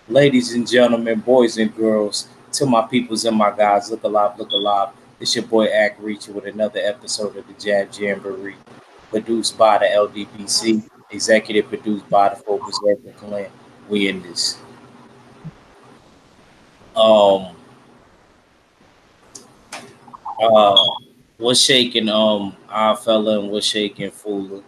Ladies and gentlemen, boys and girls, to my peoples and my guys, look alive, look alive. It's your boy Ack Reacher with another episode of the Jab Jamboree, produced by the LDPC, executive produced by the Full Berserker Clan. We in this. Um, uh, what's shaking, our fella, and what's shaking, Fooler?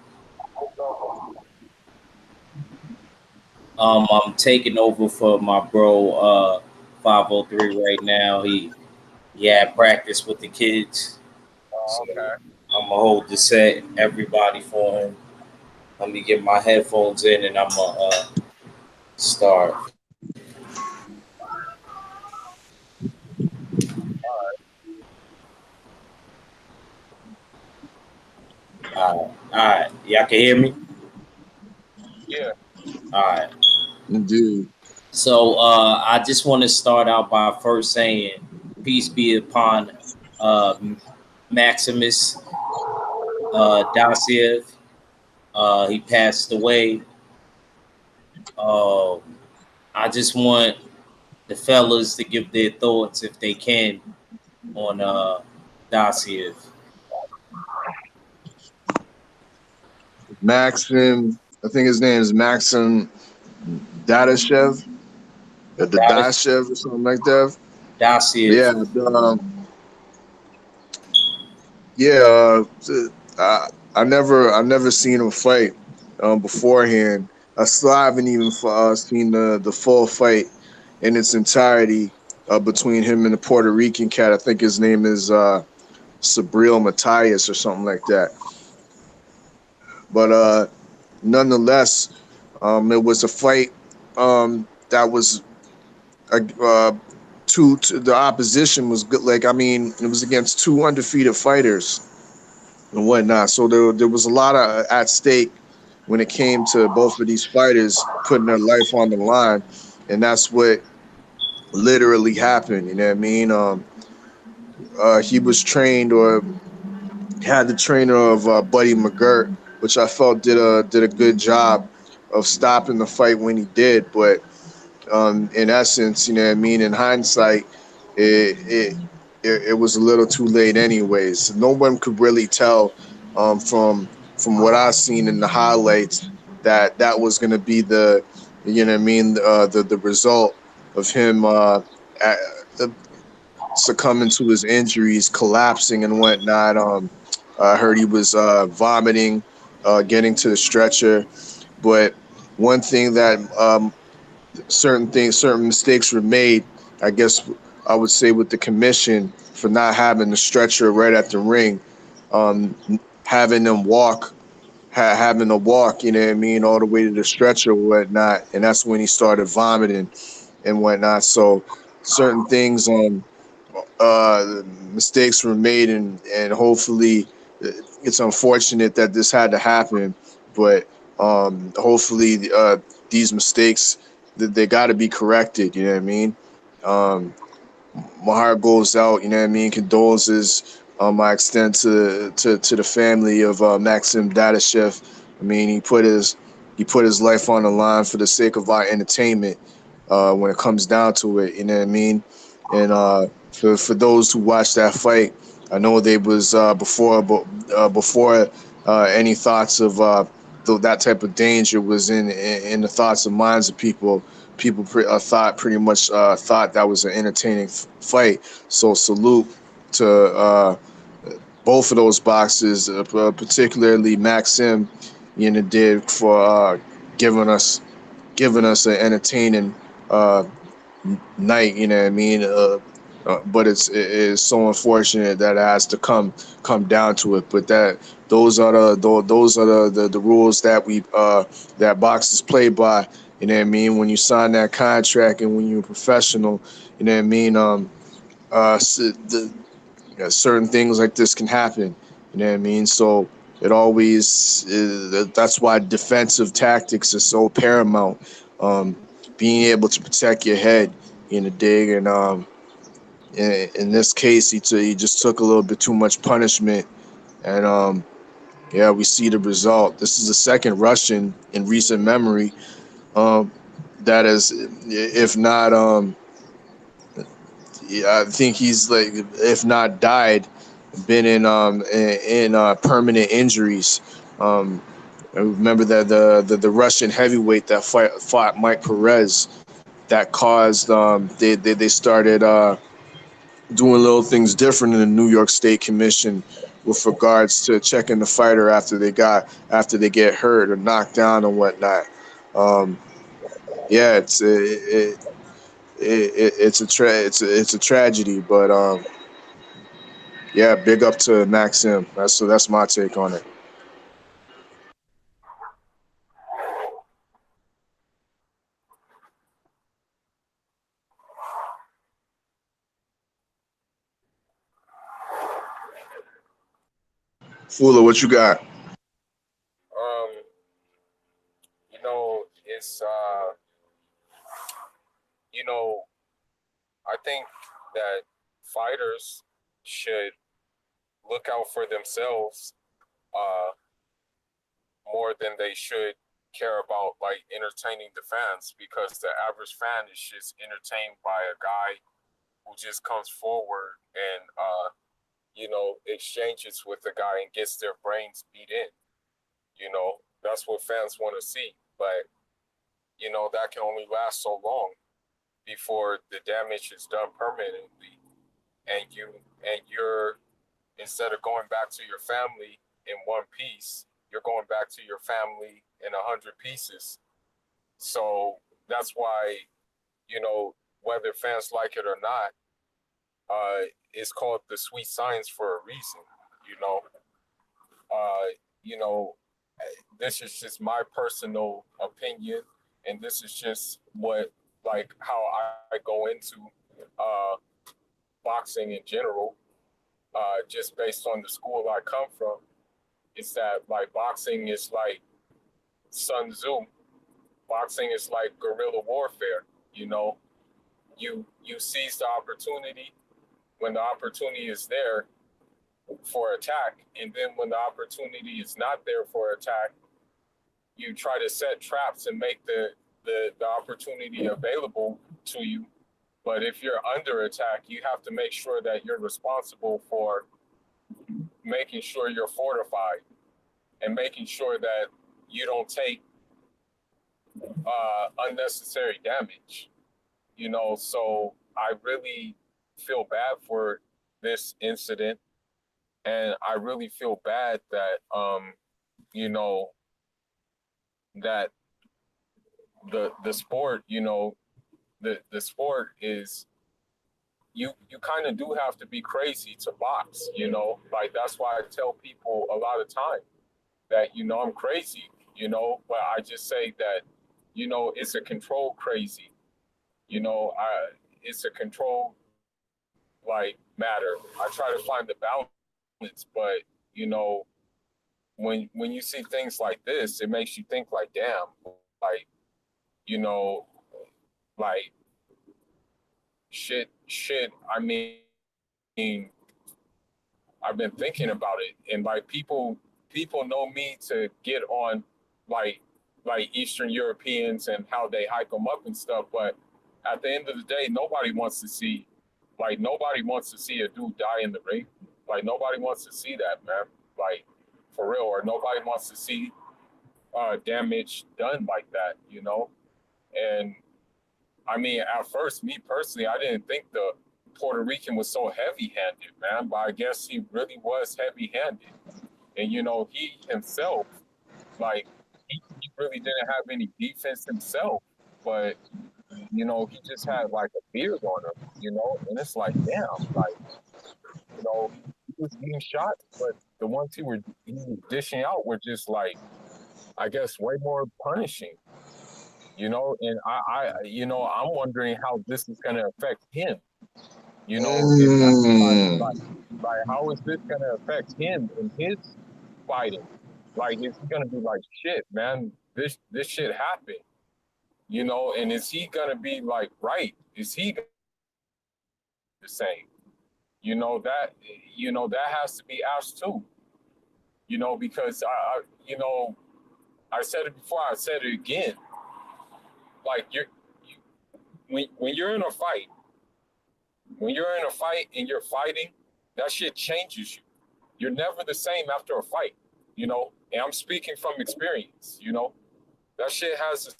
I'm taking over for my bro, 503 right now. He had practice with the kids. Oh, So okay. I'm gonna hold the set, everybody for him. Let me get my headphones in, and I'm gonna start. All right. Y'all can hear me. Yeah. All right. Indeed. So I just want to start out by first saying, peace be upon uh, Maximus Dasiev. He passed away. Uh, I just want the fellas to give their thoughts, if they can, on Dasiev. Maxim, I think his name is Maxim Dadashev, the Dashev or something like that. Dasiev. Yeah, yeah. I never seen him fight beforehand. I still haven't even seen the full fight in its entirety between him and the Puerto Rican cat. I think his name is Sabril Matthias or something like that. But nonetheless, it was a fight that was uh, the opposition was good. Like I mean, it was against two undefeated fighters and whatnot. So there was a lot at stake when it came to both of these fighters putting their life on the line, and that's what literally happened. You know what I mean? He was trained or had the trainer of Buddy McGirt, which I felt did a good job of stopping the fight when he did. But in essence, you know what I mean. In hindsight, it it it was a little too late, anyways. No one could really tell from what I seen in the highlights that that was going to be the you know what I mean the result of him at, uh, succumbing to his injuries, collapsing and whatnot. I heard he was vomiting, getting to the stretcher. But one thing that certain mistakes were made. I guess I would say with the commission for not having the stretcher right at the ring, um, having them walk, having to walk, you know what I mean, all the way to the stretcher or whatnot, and that's when he started vomiting and whatnot. So certain things, mistakes were made, and hopefully, it's unfortunate that this had to happen, but hopefully, these mistakes they got to be corrected. You know what I mean? Um, my heart goes out. You know what I mean? Condolences. I extend to the family of Maxim Dadashev. I mean, he put his life on the line for the sake of our entertainment. When it comes down to it, you know what I mean? And for those who watched that fight, I know they was before any thoughts of that type of danger was in the thoughts and minds of people. People pretty much thought that was an entertaining fight. So salute to both of those boxers, particularly Maxim, you know, did for giving us giving us an entertaining uh, night. You know what I mean? But it is so unfortunate that it has to come down to it. But that those are the rules that we that boxers play by. You know what I mean? When you sign that contract and when you're a professional, you know what I mean. Certain things like this can happen. You know what I mean? So it always that's why defensive tactics is so paramount. Being able to protect your head in the dig, and in this case, he just took a little bit too much punishment, and we see the result. This is the second Russian in recent memory um, that is, if not, yeah, I think he's like, if not died, been in permanent injuries. I remember that the Russian heavyweight that fought Mike Perez, that caused they started doing little things different in the New York State Commission with regards to checking the fighter after they get hurt or knocked down and whatnot. Um, yeah, it's a tragedy, but yeah, big up to Maxim. That's my take on it. Fula, what you got? Um, it's you know, I think that fighters should look out for themselves uh more than they should care about like entertaining the fans, because the average fan is just entertained by a guy who just comes forward and exchanges with the guy and gets their brains beat in. That's what fans want to see. But that can only last so long before the damage is done permanently, and you're, instead of going back to your family in one piece, you're going back to your family in 100 pieces. So that's why, whether fans like it or not, it's called the sweet science for a reason. You know, uh, you know, this is just my personal opinion, and this is just what, like, how I go into uh, boxing in general, just based on the school I come from. Is that like boxing is like Sun Tzu? Boxing is like guerrilla warfare. You know, you seize the opportunity when the opportunity is there for attack, and then when the opportunity is not there for attack, you try to set traps and make the opportunity available to you. But if you're under attack, you have to make sure that you're responsible for making sure you're fortified and making sure that you don't take unnecessary damage. So I really feel bad for this incident, and I really feel bad that you know that the sport, the sport is, you kind of do have to be crazy to box. Like, that's why I tell people a lot of time that I'm crazy, but I just say that it's a controlled crazy. I It's a controlled, like, matter. I try to find the balance, but when you see things like this, it makes you think like, damn, like, you know, like, shit. I mean, I've been thinking about it, and like, people know me to get on, like Eastern Europeans and how they hype them up and stuff, but at the end of the day, nobody wants to see a dude die in the ring. Like, nobody wants to see that, man. Like, for real, or nobody wants to see damage done like that. And I mean, at first, me personally, I didn't think the Puerto Rican was so heavy-handed, man. But I guess he really was heavy-handed, and he himself, like, he really didn't have any defense himself, but he just had like a beard on him, and it's like, damn, like, he was getting shots, but the ones he was dishing out were just like, I guess, way more punishing. And I'm wondering how this is going to affect him. If Mm. like, how is this going to affect him in his fighting? Like, is he going to be like, shit, man, this shit happened, and is he going to be like, right? Is he gonna be the same? That has to be asked too. Because I said it before, I said it again. Like, when you're in a fight, when you're in a fight and you're fighting, that shit changes you. You're never the same after a fight, you know. And I'm speaking from experience, you know. That shit has a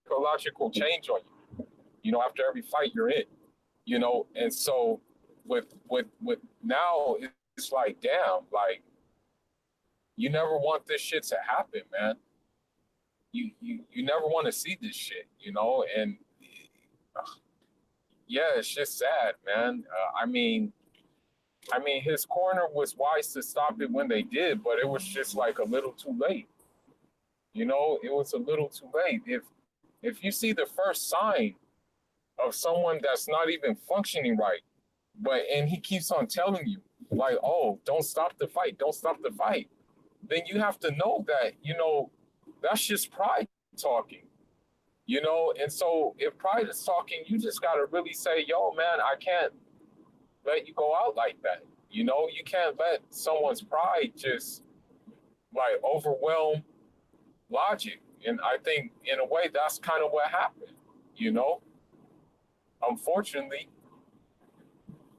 psychological change on you, you know, after every fight you're in, you know. And so with now, it's like, damn, like, you never want this shit to happen, man. You never want to see this shit, you know. And yeah, it's just sad, man. I mean, his corner was wise to stop it when they did, but it was just like a little too late. You know, it was a little too late. If you see the first sign of someone that's not even functioning right, and he keeps on telling you, like, oh, don't stop the fight, don't stop the fight, then you have to know that, you know, that's just pride talking. You know, and so if pride is talking, you just gotta really say, yo, man, I can't let you go out like that. You know, you can't let someone's pride just like overwhelm logic. And I think in a way that's kind of what happened, you know, unfortunately,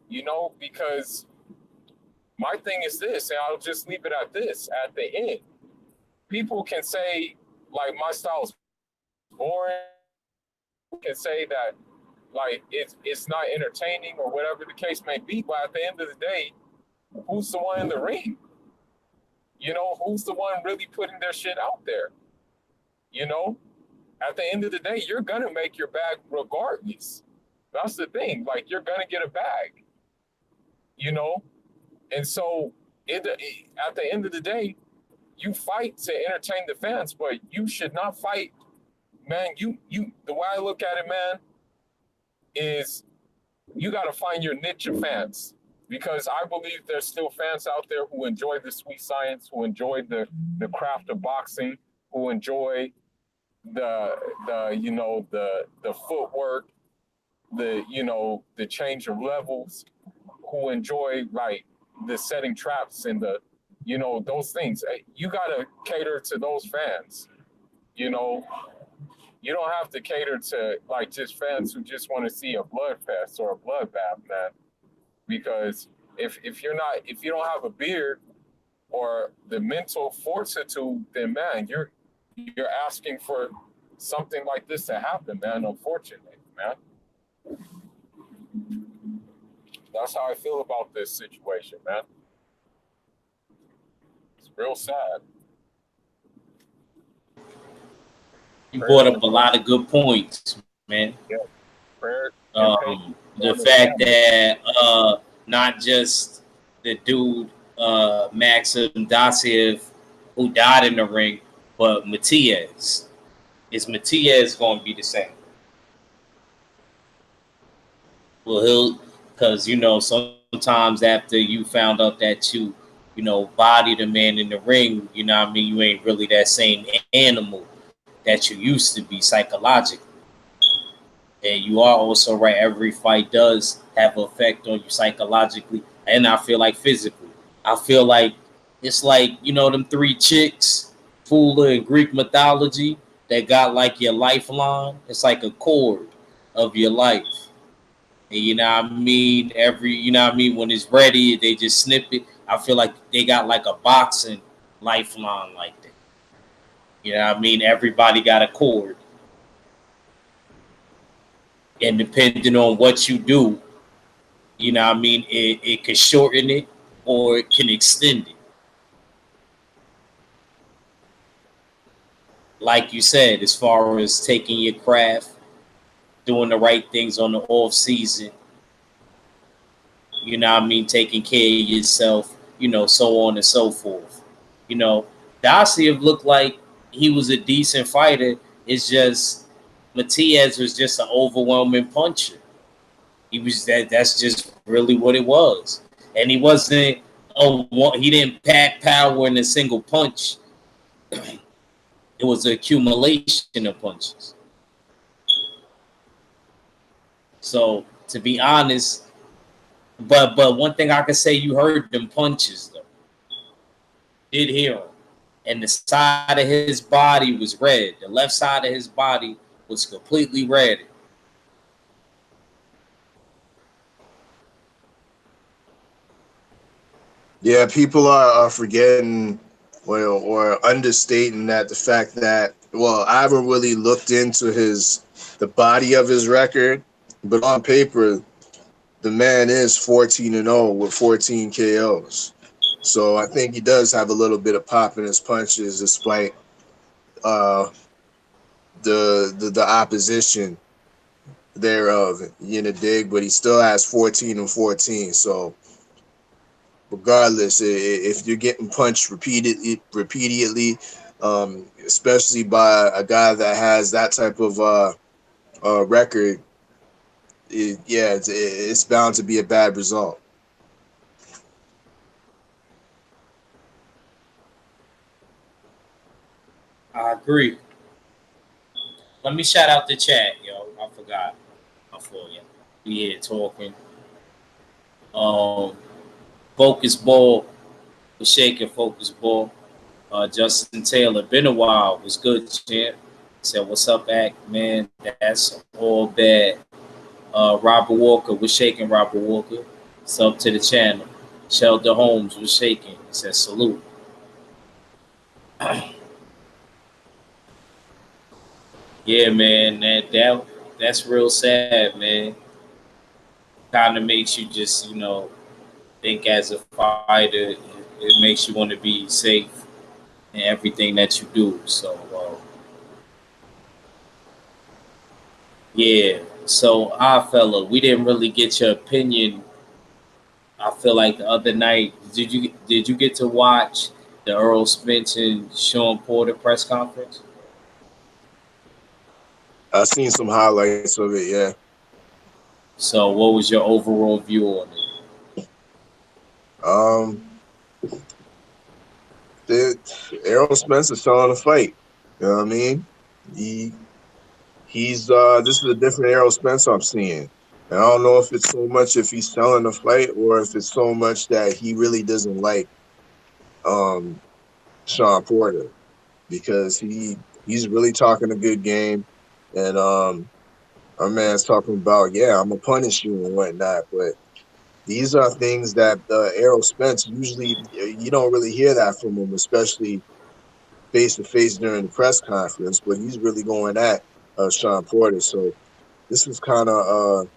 you know, because my thing is this, and I'll just leave it at this at the end. People can say, like, my style's boring, can say that like it's not entertaining or whatever the case may be, but at the end of the day, who's the one in the ring? You know, who's the one really putting their shit out there? You know, at the end of the day, you're gonna make your bag regardless. That's the thing. Like, you're gonna get a bag, you know. And so at the end of the day, you fight to entertain the fans, but you should not fight, man. You the way I look at it, man, is you got to find your niche of fans, because I believe there's still fans out there who enjoy the sweet science, who enjoy the craft of boxing, who enjoy the you know, the footwork, the, you know, the change of levels, who enjoy like the setting traps and the, you know, those things. You got to cater to those fans, you know. You don't have to cater to like just fans who just want to see a blood fest or a bloodbath, man. Because if you don't have a beard or the mental fortitude, then man, you're asking for something like this to happen, man. Unfortunately, man. That's how I feel about this situation, man. It's real sad. You brought up a lot of good points, man. Yeah. Prayer, The fact that not just the dude Maxim Dasiev who died in the ring, but Matias. Is Matias going to be the same? Well, he'll, because, you know, sometimes after you found out that you know, bodied a man in the ring, you know what I mean, you ain't really that same animal that you used to be psychologically. And you are also right, every fight does have an effect on you psychologically, and I feel like physically. I feel like it's like, you know, them three chicks, Fula in Greek mythology, that got like your lifeline. It's like a cord of your life. And you know what I mean? You know what I mean? When it's ready, they just snip it. I feel like they got like a boxing lifeline like that. You know what I mean? Everybody got a cord. And depending on what you do, you know what I mean, it can shorten it or it can extend it. Like you said, as far as taking your craft, doing the right things on the off season, you know what I mean, taking care of yourself, you know, so on and so forth. You know, Dasiev looked like he was a decent fighter. It's just Matias was just an overwhelming puncher. He was that's just really what it was. And he wasn't he didn't pack power in a single punch. It was an accumulation of punches. So to be honest, but one thing I can say, you heard them punches though. Did hear them. And the side of his body was red. The left side of his body was completely red. Yeah, people are forgetting or understating that the fact that, well, I haven't really looked into the body of his record, but on paper, the man is 14-0 with 14 KOs. So I think he does have a little bit of pop in his punches, despite uh, the opposition thereof. You know, dig, but he still has 14-14. So regardless, if you're getting punched repeatedly, especially by a guy that has that type of record, it's bound to be a bad result. I agree. Let me shout out the chat, yo. I forgot. I for you. We here talking. Um, Focus Ball was shaking. Focus Ball. Justin Taylor. Been a while. Was good, champ. Said, "What's up, Act man? That's all bad." Robert Walker was shaking. Robert Walker. Sub to the channel. Shelter Holmes was shaking. He said, "Salute." Yeah, man. That's real sad, man. Kind of makes you just think as a fighter. It makes you want to be safe in everything that you do. So yeah. So fella, we didn't really get your opinion. I feel like the other night, did you get to watch the Earl Spence and Sean Porter press conference? I've seen some highlights of it. Yeah, So what was your overall view on it? um, the Errol Spence is selling a fight. You know what I mean? He he's this is a different Errol Spence I'm seeing. And I don't know if it's so much if he's selling a fight or if it's so much that he really doesn't like um Sean Porter, because he's really talking a good game, and our man's talking about, yeah, I'm gonna punish you and whatnot. But these are things that Errol Spence usually, you don't really hear that from him, especially face to face during the press conference. But he's really going at Sean Porter. So this was kind of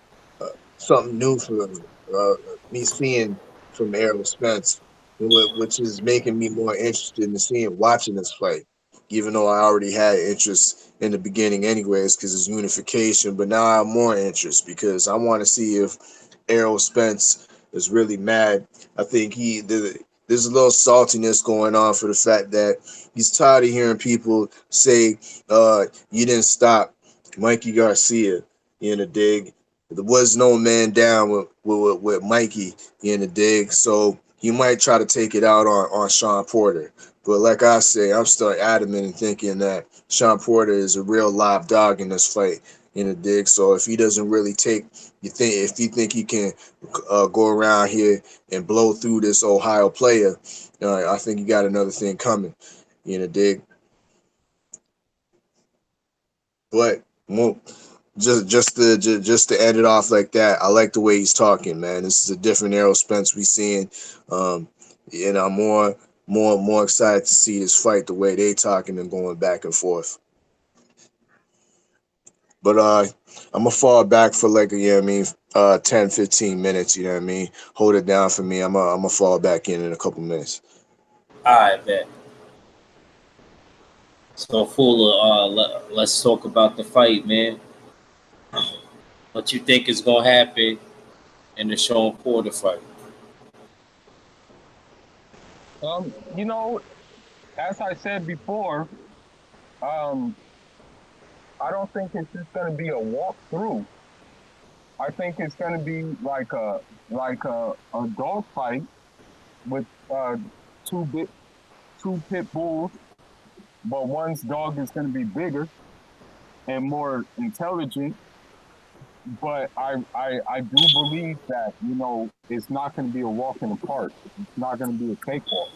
something new for uh, me seeing from Errol Spence, which is making me more interested in watching this fight, even though I already had interest in the beginning, anyways, because it's unification. But now I have more interest because I want to see if Errol Spence is really mad. I think there's a little saltiness going on for the fact that he's tired of hearing people say, "You didn't stop Mikey Garcia." In the dig, there was no man down with Mikey in the dig, so he might try to take it out on Sean Porter. But like I say, I'm still adamant in thinking that Sean Porter is a real live dog in this fight in the dig. So if he doesn't really if you think he can go around here and blow through this Ohio player, I think you got another thing coming in the dig. But just to end it off like that, I like the way he's talking, man. This is a different Errol Spence we seeing, um, and I'm more excited to see this fight the way they talking and going back and forth. But I'm gonna fall back for like, 10, 15 minutes. You know what I mean? Hold it down for me. I'm gonna fall back in a couple minutes. All right, bet. So Fuller, let's talk about the fight, man. What you think is gonna happen in the Sean Porter fight? You know, as I said before, um, I don't think it's just going to be a walkthrough. I think it's going to be like a dog fight with two bit two pit bulls, but one's dog is going to be bigger and more intelligent. But I do believe that, it's not going to be a walk in the park. It's not going to be a cakewalk.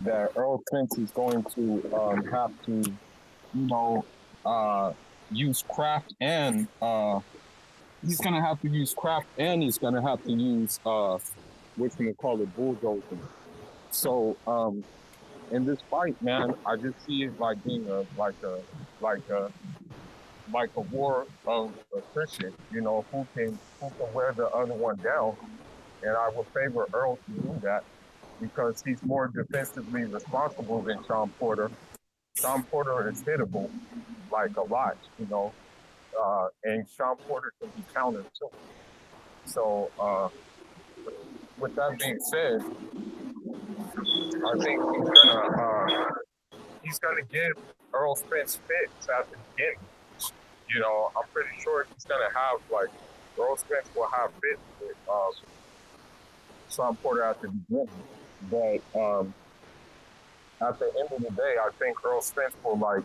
That Earl Spence is going to have to, uh, use craft, and he's going to have to use craft, and he's going to have to use what you call it, bulldozing. So in this fight, man, I just see it like being like a like a war of attrition. You know, who can wear the other one down, and I would favor Earl to do that because he's more defensively responsible than Sean Porter. Sean Porter is hittable like a lot, you know, and Sean Porter can be countered too. So, with that being said, I think he's gonna give Earl Spence fits at the beginning. You know, I'm pretty sure he's gonna have like Earl Spence will have fits with Sean Porter at the beginning, but at the end of the day, I think Earl Spence will like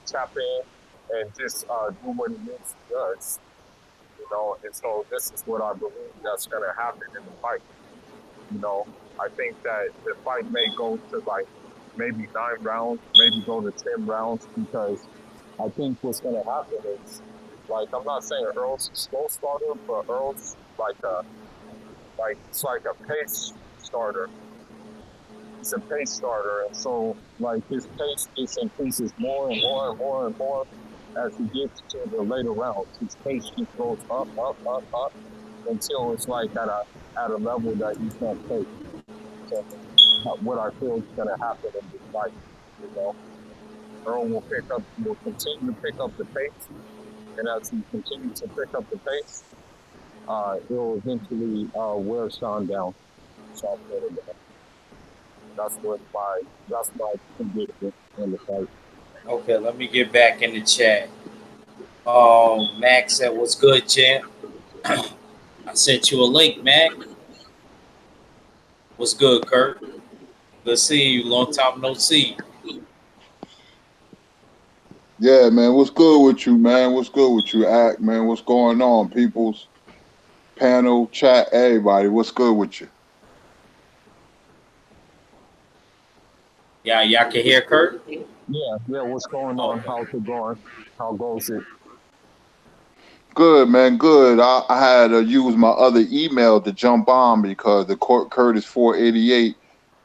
tap in and just do what he needs to does. You know, and so this is what I believe that's gonna happen in the fight. You know, I think that the fight may go to like maybe 9 rounds, maybe go to 10 rounds, because I think what's gonna happen is like I'm not saying Earl's a slow starter, but Earl's it's like a pace starter. He's a pace starter, and so like his pace just increases more and more and more and more as he gets to the later rounds. His pace just goes up, up, up, up until it's like at a level that you can't take. So what I feel is going to happen in this fight, you know, Earl will continue to pick up the pace, and as he continues to pick up the pace, he'll eventually wear Sean down. Sean Porter down. That's my prediction in the fight. Okay, let me get back in the chat. Max said, "What's good, champ?" I sent you a link, Mac. What's good, Kurt? Good seeing you. Long time no see. Yeah, man. What's good with you, man? What's good with you, Act, man? What's going on, people's panel, chat, everybody? What's good with you? Yeah, y'all can hear Kurt? Yeah, what's going on? How's it going? How goes it? Good, man. Good. I had to use my other email to jump on because the Curtis 488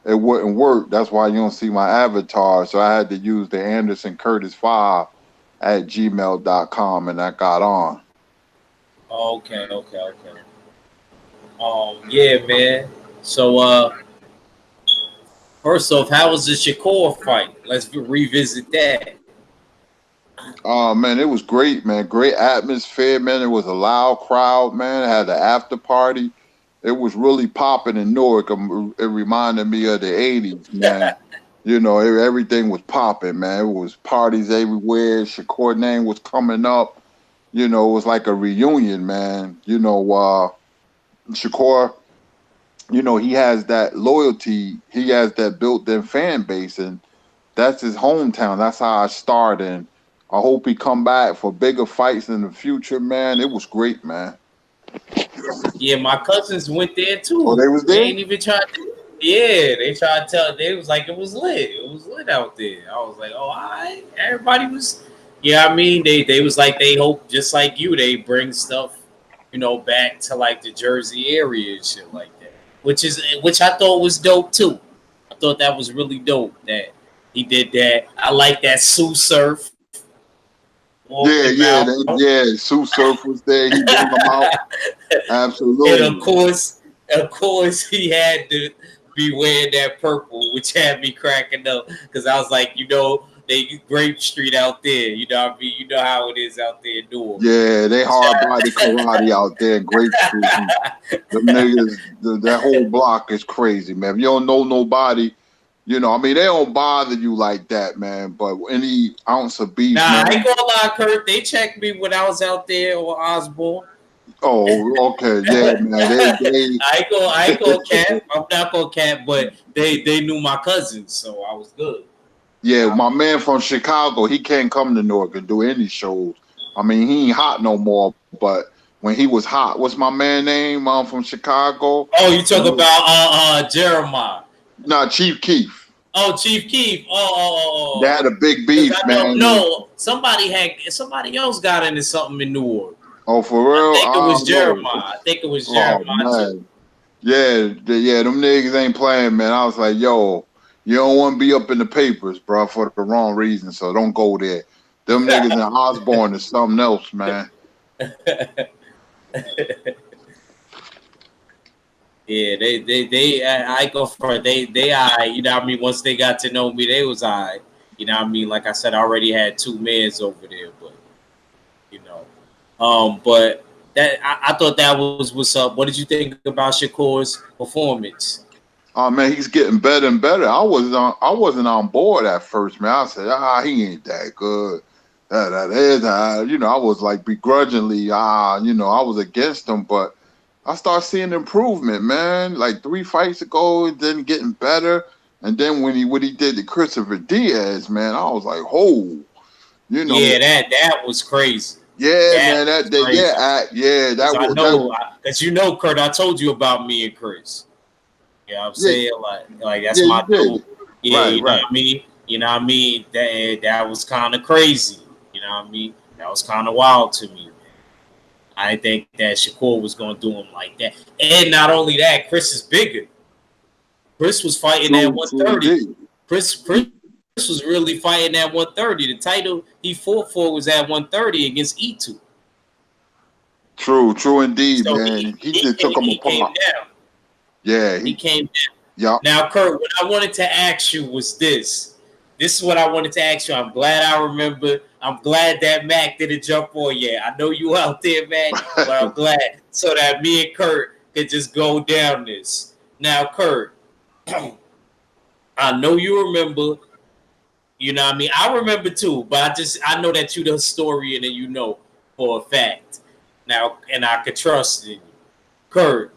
it wouldn't work. That's why you don't see my avatar. So I had to use the Anderson Curtis 5 at gmail.com, and I got on. Okay. Yeah, man. So, first off, how was the Shakur fight? Let's revisit that. Oh man, it was great, man. Great atmosphere, man. It was a loud crowd, man. It had the after party. It was really popping in Newark. It reminded me of the '80s, man. You know, everything was popping, man. It was parties everywhere. Shakur name was coming up. You know, it was like a reunion, man. You know, Shakur, you know, he has that loyalty. He has that built-in fan base, and that's his hometown. That's how I started. And I hope he come back for bigger fights in the future, man. It was great, man. Yeah, my cousins went there Oh, too. they was They there? ain't even tried to. Yeah, they tried to tell. They was like, it was lit. It was lit out there. I was like, oh, all right. Everybody was. Yeah, I mean, they was like, they hope just like you, they bring stuff, back to like the Jersey area and shit like that. Which I thought was dope too. I thought that was really dope that he did that. I like that Sue Surf walked him out. Sue Surf was there. He brought them out. And Absolutely. of course, he had to be wearing that purple, which had me cracking up because I was like, they Grape Street out there. You know what I mean? You know how it is out there in Newark. Yeah, they hard body karate out there in Grape Street. Them niggas, that whole block is crazy, man. If you don't know nobody, you know, I mean, they don't bother you like that, man. But any ounce of beef, Nah, man. I ain't gonna lie, Kurt. They checked me when I was out there on Osborne. Oh, okay, yeah, man. I ain't gonna cap. I'm not gonna cap, but they knew my cousins, so I was good. Yeah, my man from Chicago, he can't come to Newark and do any shows. I mean, he ain't hot no more, but when he was hot, what's my man name? From Chicago. Oh, you talk about Jeremiah. No, Chief Keef. Oh, Chief Keef. Oh. They had a big beef, man. No, somebody else got into something in Newark. Oh, for real? I think it was No. Jeremiah. Oh, man. Yeah, them niggas ain't playing, man. I was like, yo, you don't want to be up in the papers, bro, for the wrong reason. So don't go there. Them niggas in Osborne is something else, man. Yeah, they I go for it. They I, you know what I mean, once they got to know me, they was I, you know what I mean, like I said, I already had two mans over there, but you know, but that I thought that was what's up. What did you think about Shakur's performance? Oh man, he's getting better and better. I wasn't on board at first, man. I said, he ain't that good. That is, you know, I was like begrudgingly, you know, I was against him, but I started seeing improvement, man. Like 3 fights ago, then getting better, and then when what he did to Christopher Diaz, man, I was like, oh, you know, Yeah, that was crazy. yeah, That man, was crazy. that Cause I was know, cause you know, Kurt, I told you about me and Chris. You know what I'm yeah, saying? Like that's yeah, you my did, dude. Yeah, right, you know right. what I mean? You know what I mean? That was kind of crazy. You know what I mean? That was kind of wild to me. I didn't think that Shakur was gonna do him like that. And not only that, Chris is bigger. Chris was fighting at True 130. indeed. Chris was really fighting at 130. The title he fought for was at 130 against E2. True indeed, So man. He just took him he came apart. down. Yeah, He came down. yeah. Now, Kurt, what I wanted to ask you was this. This is what I wanted to ask you. I'm glad I remember. I'm glad that Mac didn't jump on yet. I know you out there, Mac, but I'm glad so that me and Kurt could just go down this. Now, Kurt, I know you remember. You know what I mean? I remember too, but I know that you're the historian and you know for a fact. Now, and I could trust in you. Kurt,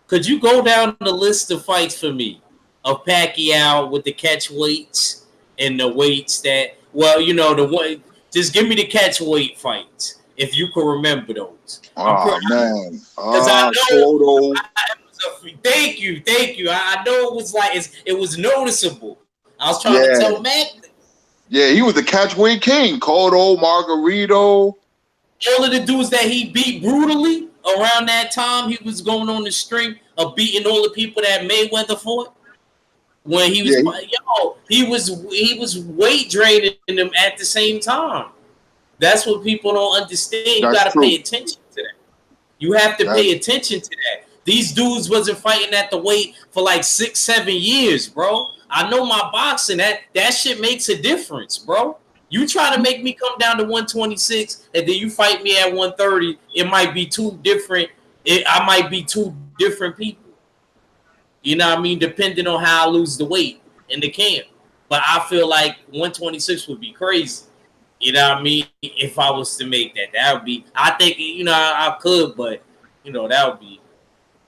could you go down the list of fights for me of Pacquiao with the catch weights and the weights that, well, you know, the one, just give me the catch weight fights if you can remember those. Oh man. Because I know, Cotto. thank you. I know it was like, it was noticeable. I was trying to Yeah. tell Mac, Yeah, he was the catchweight king. Cotto, Margarito. all of the dudes that he beat brutally around that time, he was going on the string of beating all the people that Mayweather fought. When he was, Yeah, he was weight draining them at the same time. That's what people don't understand. You got that's to pay true. attention to that. You have to pay That's attention to that. These dudes wasn't fighting at the weight for like 6-7 years, bro. I know my boxing. That shit makes a difference, bro. You try to make me come down to 126 and then you fight me at 130. It might be two different. I might be two different people. You know what I mean? Depending on how I lose the weight in the camp. But I feel like 126 would be crazy. You know what I mean? If I was to make that, that would be. I think you know I could, but you know that would be.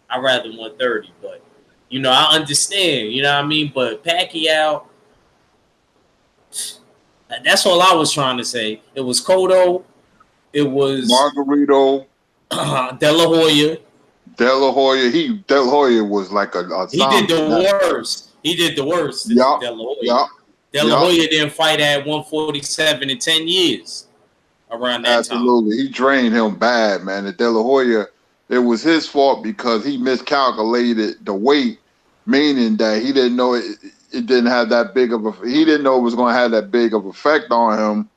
I'd rather 130, but you know I understand. You know what I mean? But Pacquiao, that's all I was trying to say. It was Cotto. It was Margarito, De La Hoya. De La Hoya. De La Hoya was like a He did zombie. the worst. He did the worst. Yup, De La Hoya. yup, De La yup. Hoya didn't fight at 147 in 10 years around that time. Absolutely. He drained him bad, man. And De La Hoya, it was his fault because he miscalculated the weight, meaning that he didn't know it didn't have that big of a, he didn't know it was going to have that big of effect on him,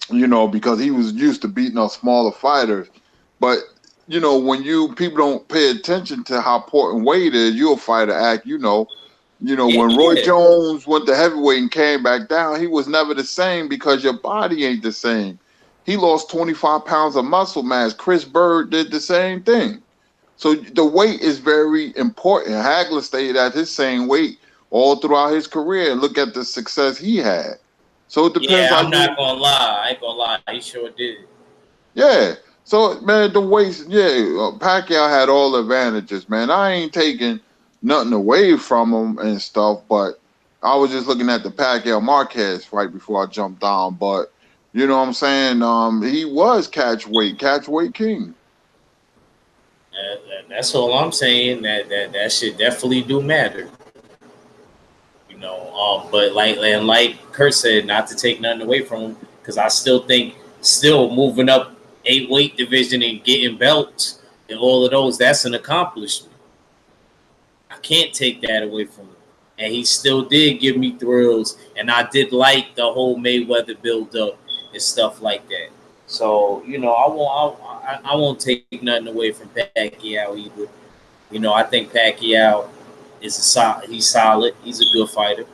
you know, because he was used to beating up smaller fighters. But, you know, when people don't pay attention to how important weight is, you'll fight an act, when Roy Yeah. Jones went to heavyweight and came back down, he was never the same because your body ain't the same. He lost 25 pounds of muscle mass. Chris Bird did the same thing. So the weight is very important. Hagler stayed at his same weight all throughout his career. Look at the success he had. So it depends Yeah, how I'm you. not gonna lie. I ain't gonna lie. He sure did. Yeah. So man, the weight. Yeah, Pacquiao had all the advantages. Man, I ain't taking nothing away from him and stuff, but I was just looking at the Pacquiao Marquez fight before I jumped on. But you know what I'm saying? He was catch weight king. That's all I'm saying. That shit definitely do matter. You know, but like Kurt said, not to take nothing away from him, because I still think moving up 8 weight division and getting belts and all of those, that's an accomplishment. can't take that away from him. And he still did give me thrills, and I did like the whole Mayweather build up and stuff like that. So I won't take nothing away from Pacquiao either. I think Pacquiao he's solid. He's a good fighter.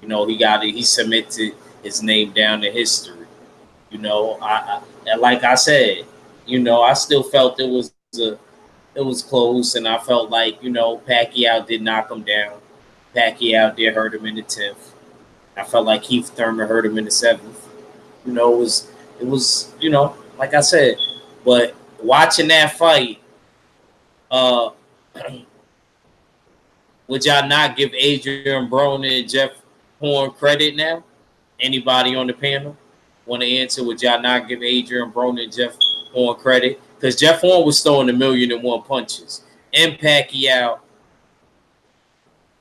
He cemented his name down to history. And like I said, I still felt it was close, and I felt like Pacquiao did knock him down. Pacquiao did hurt him in the 10th. I felt like Keith Thurman hurt him in the 7th. It was like I said, but watching that fight, uh, would y'all not give Adrian Broner and Jeff Horn credit now? Anybody on the panel want to answer? Would y'all not give Adrian Broner and Jeff Horn credit? Because Jeff Horn was throwing 1,000,001 punches. And Pacquiao,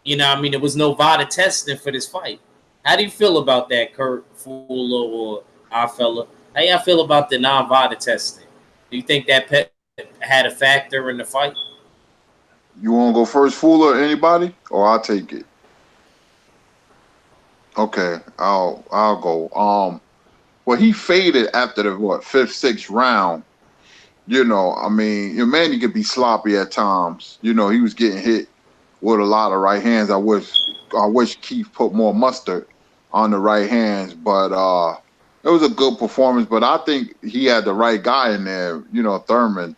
there was no VADA testing for this fight. How do you feel about that, Kurt Fuller or our fella? How y'all feel about the non-VADA testing? Do you think that had a factor in the fight? You want to go first, Fuller? Anybody, or I'll take it. Okay, I'll go. Well, he faded after the fifth, sixth round. I mean, your man, he could be sloppy at times. He was getting hit with a lot of right hands. I wish Keith put more mustard on the right hands, but it was a good performance. But I think he had the right guy in there. Thurman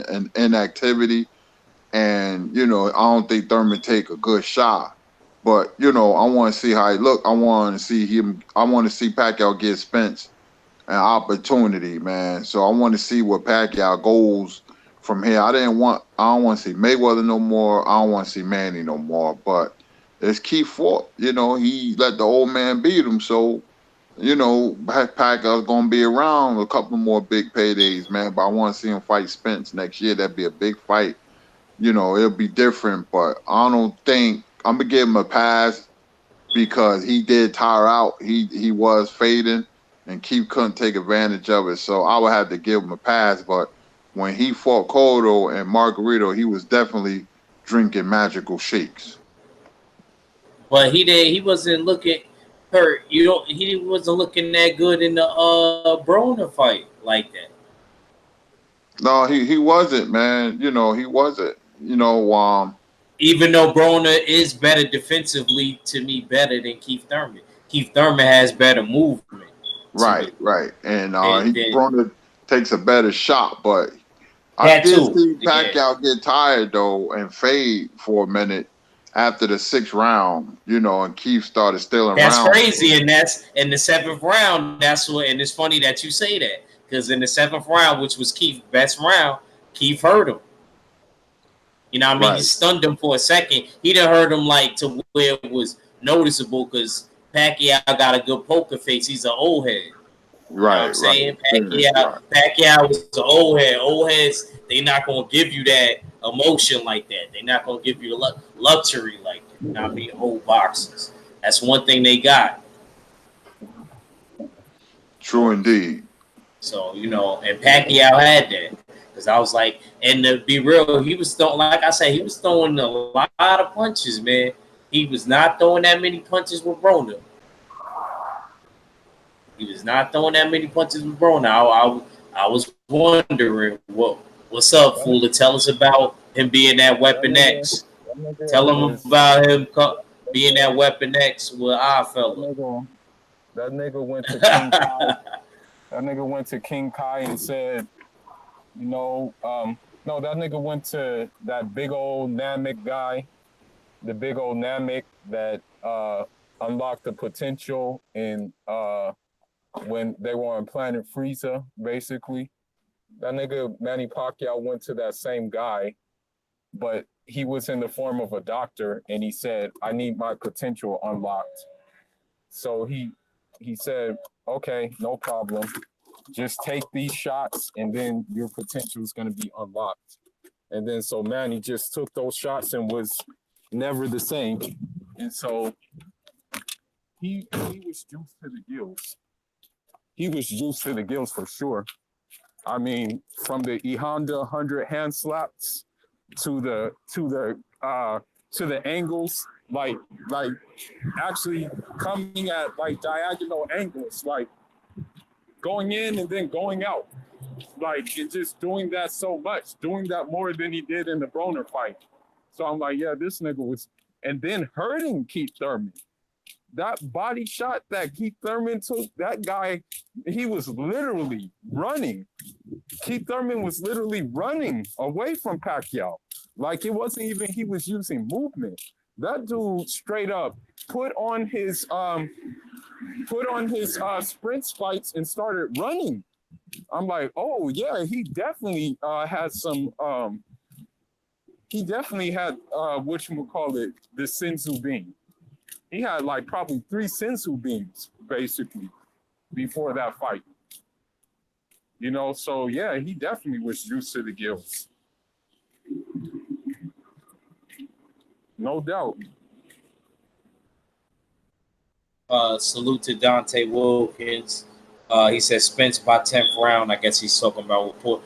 and inactivity, and I don't think Thurman take a good shot. But I want to see how he look. I want to see Pacquiao get Spence an opportunity, man. So I want to see what Pacquiao goes from here. I don't want to see Mayweather no more. I don't want to see Manny no more. But it's Keith fought. He let the old man beat him. So Pacquiao's gonna be around a couple more big paydays, man. But I want to see him fight Spence next year. That'd be a big fight. It'll be different. But I don't think I'm gonna give him a pass because he did tire out. He was fading, and Keith couldn't take advantage of it. So I would have to give him a pass. But when he fought Cotto and Margarito, he was definitely drinking magical shakes. But he wasn't looking hurt. He wasn't looking that good in the Broner fight like that. No, he wasn't, man. He wasn't. Even though Broner is better defensively, to me, better than Keith Thurman. Keith Thurman has better movement. Right. And Broner takes a better shot, but I That did too. see Pacquiao get tired though and fade for a minute after the 6th round, and Keith started stealing rounds. That's crazy, and that's in the 7th round. That's what, and it's funny that you say that because in the 7th round, which was Keith's best round, Keith hurt him. Right. He stunned him for a second. He didn't hurt him like to where it was noticeable because Pacquiao got a good poker face. He's an old head. Right. You know what I'm saying? Pacquiao is an old head. Old heads, they're not going to give you that emotion like that. They're not going to give you the luxury like that. Old boxers. That's one thing they got. True indeed. So, and Pacquiao had that. Because I was like, and to be real, he was throwing, like I said, he was throwing a lot of punches, man. He was not throwing that many punches with Broner. He was not throwing that many punches with Broner. I was wondering, what's up, Fuller? Tell us about him being that Weapon X. Tell him about him being that Weapon X with our fella. That nigga went to King Kai. That nigga went to King Kai and said, no, that nigga went to that big old Namek guy, the big old Namek that unlocked the potential in when they were on Planet Frieza, basically. That nigga Manny Pacquiao went to that same guy, but he was in the form of a doctor, and he said, I need my potential unlocked. So he said, okay, no problem. Just take these shots, and then your potential is going to be unlocked. And then so Manny just took those shots and was never the same. And so he was juiced to the gills. He was juiced to the gills for sure. I mean, from the E Honda 100 hand slaps to the to the angles, like actually coming at like diagonal angles, like going in and then going out. Like, and just doing that so much, doing that more than he did in the Broner fight. So I'm like, yeah, this nigga was, and then hurting Keith Thurman. That body shot that Keith Thurman took, that guy, he was literally running. Keith Thurman was literally running away from Pacquiao. Like, it wasn't even he was using movement. That dude straight up put on his sprint spikes and started running. I'm like, oh yeah, he definitely had some. He definitely had whatchamacallit, the Senzu beam. He had like probably 3 Senzu beams basically before that fight. You know, so yeah, he definitely was used to the gills. No doubt. Salute to Dante Wilkins. He says Spence by 10th round. I guess he's talking about report.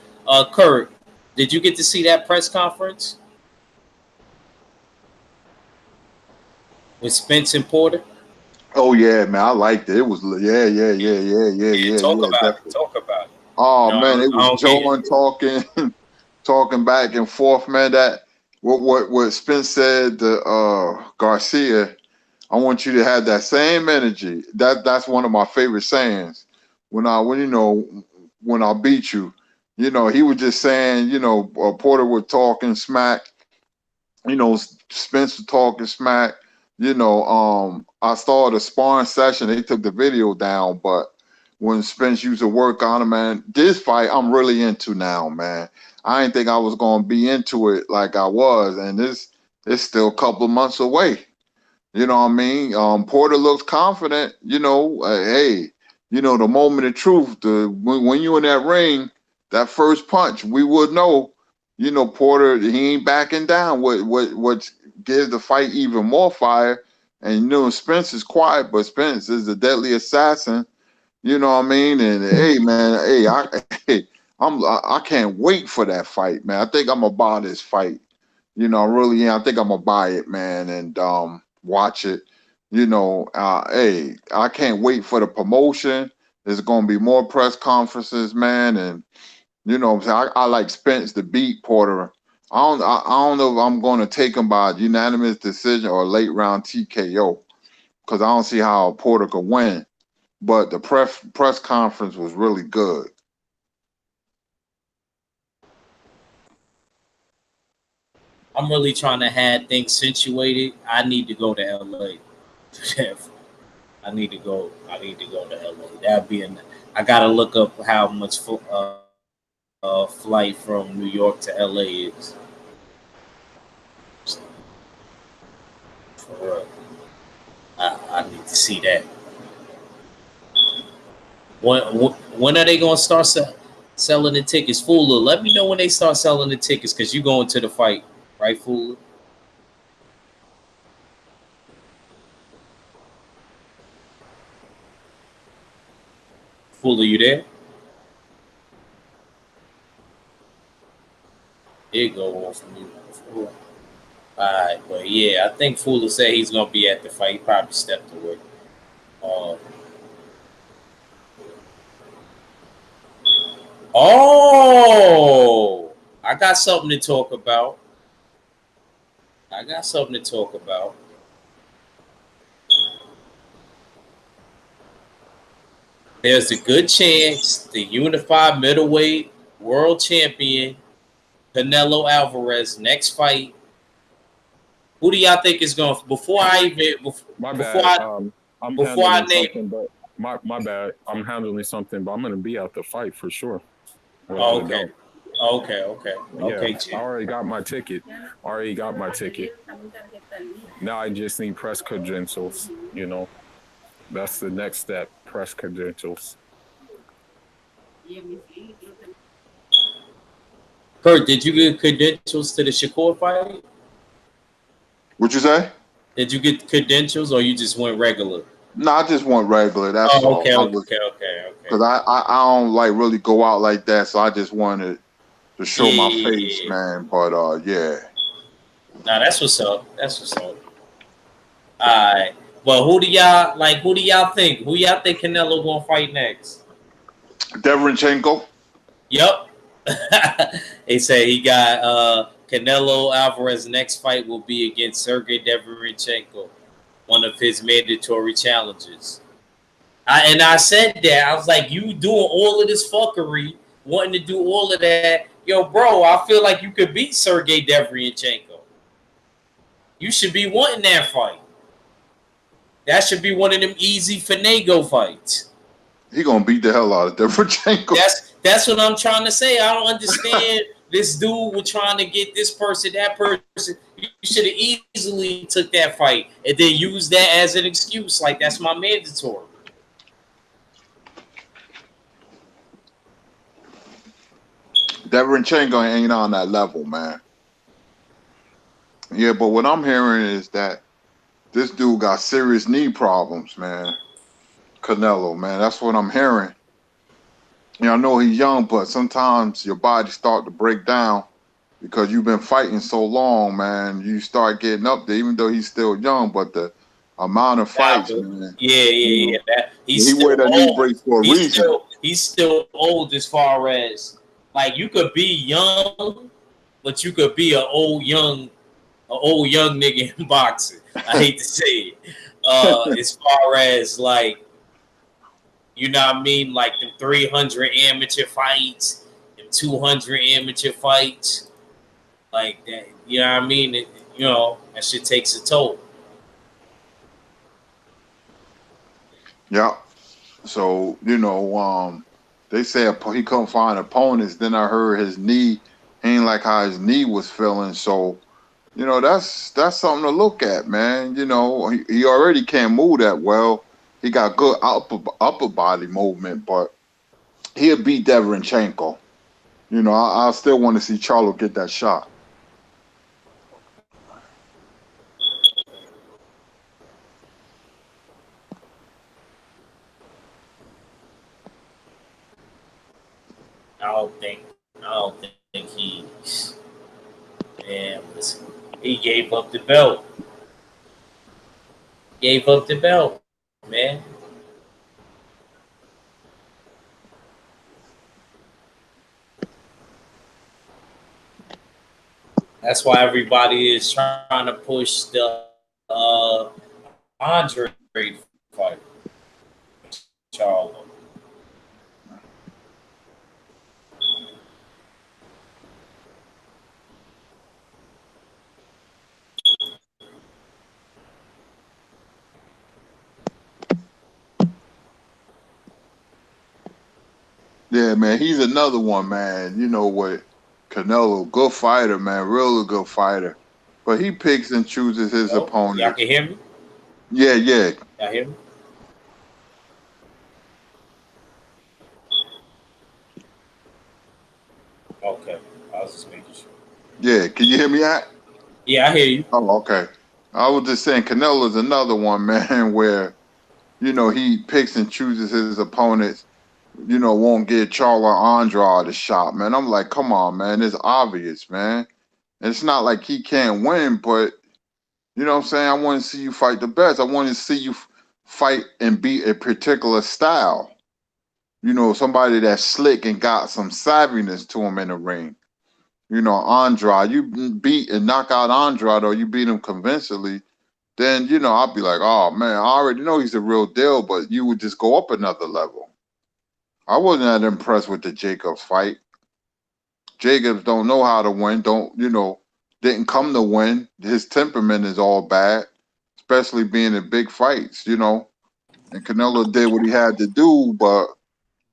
Kurt, did you get to see that press conference with Spence and Porter? Oh yeah, man, I liked it. It was yeah. Talk about Definitely. it. Talk about it. Oh No, man, it I was don't John talking, talking back and forth, man. That what Spence said to Garcia. I want you to have that same energy. That's one of my favorite sayings. When I beat you, he was just saying, Porter was talking smack, Spencer talking smack. I saw the sparring session. They took the video down, but when Spence used to work on him, man, this fight I'm really into now, man. I didn't think I was gonna be into it like I was, and it's still a couple of months away. You know what I mean? Porter looks confident. Hey, the moment of truth. When you in that ring, that first punch, we would know. Porter, he ain't backing down. What gives the fight even more fire? And Spence is quiet, but Spence is a deadly assassin. You know what I mean? And hey, man, I can't wait for that fight, man. I think I'm gonna buy this fight. Really, yeah, I think I'm gonna buy it, man, and watch it. Hey, I can't wait for the promotion. There's gonna be more press conferences, man, and I like Spence to beat Porter. I don't know if I'm gonna take him by unanimous decision or late round TKO because I don't see how Porter could win. But the press conference was really good. I'm really trying to have things situated. I need to go to LA. I need to go. I need to go to LA. That'd be I gotta look up how much flight from New York to LA is. So, for real. I need to see that. When are they gonna start selling the tickets? Fuller, let me know when they start selling the tickets because you going to the fight, right, Fuller? Fuller, you there? There you go off me. All right, but yeah, I think Fuller said he's gonna be at the fight. He probably stepped away. Oh, I got something to talk about. There's a good chance the unified middleweight world champion Canelo Alvarez next fight. Who do y'all think is going? Before I even My before bad. I before I name. Something, but my bad. I'm handling something, but I'm gonna be at the fight for sure. Okay. Yeah, I already got my ticket. Now I just need press credentials. That's the next step. Press credentials. Kurt, did you get credentials to the Shakur fight? What'd you say? Did you get credentials or you just went regular? No, I just want regular. That's all. Okay. Because I don't like really go out like that, so I just wanted to show my face, man. But yeah. Nah, that's what's up. That's what's up. All right. Well, who do y'all like? Who do y'all think? Who y'all think Canelo gonna fight next? Deverenchenko. Yep. They say he got Canelo Alvarez's next fight will be against Sergey Deverenchenko, one of his mandatory challenges. I said that. I was like, you doing all of this fuckery, wanting to do all of that. Yo, bro, I feel like you could beat Sergey Deverenchenko. You should be wanting that fight. That should be one of them easy finagle fights. He gonna beat the hell out of Deverenchenko. That's what I'm trying to say. I don't understand this dude was trying to get this person, that person. You should have easily took that fight and then used that as an excuse. Like, that's my mandatory. Deverenchenko ain't on that level, man. Yeah, but what I'm hearing is that this dude got serious knee problems, man. Canelo, man. That's what I'm hearing. You know, I know he's young, but sometimes your body start to break down because you've been fighting so long, man. You start getting up there, even though he's still young, but the amount of fights, man. Yeah. He's he still wear that knee old. brace for a reason. He's still old as far as, like, you could be young, but you could be an old young nigga in boxing. I hate to say it. As far as, like, you know what I mean? Like the 300 amateur fights, and 200 amateur fights, like that. You know what I mean? That shit takes a toll. Yeah. So, they say he couldn't find opponents. Then I heard his knee ain't like how his knee was feeling. So, that's something to look at, man. He already can't move that well. He got good upper body movement, but he'll beat Deverenchenko. I still want to see Charlo get that shot. I don't think he's. Man, listen, he gave up the belt. Man. That's why everybody is trying to push the Andre fight, Charlo. Yeah, man, he's another one, man. You know what? Canelo, good fighter, man, really good fighter. But he picks and chooses his opponents. Y'all can hear me? Yeah. Y'all hear me? Okay. I was just making sure. Yeah, can you hear me out? Yeah, I hear you. Oh, okay. I was just saying Canelo's another one, man, where, he picks and chooses his opponents, won't get Charlo Andrade a shot, man. I'm like, come on, man. It's obvious, man. And it's not like he can't win, but, you know what I'm saying? I want to see you fight the best. I want to see you fight and beat a particular style. Somebody that's slick and got some savviness to him in the ring. Andrade, you beat and knock out Andrade or you beat him convincingly, then, I'll be like, oh, man, I already know he's the real deal, but you would just go up another level. I wasn't that impressed with the Jacobs fight. Jacobs don't know how to win, didn't come to win. His temperament is all bad, especially being in big fights, And Canelo did what he had to do, but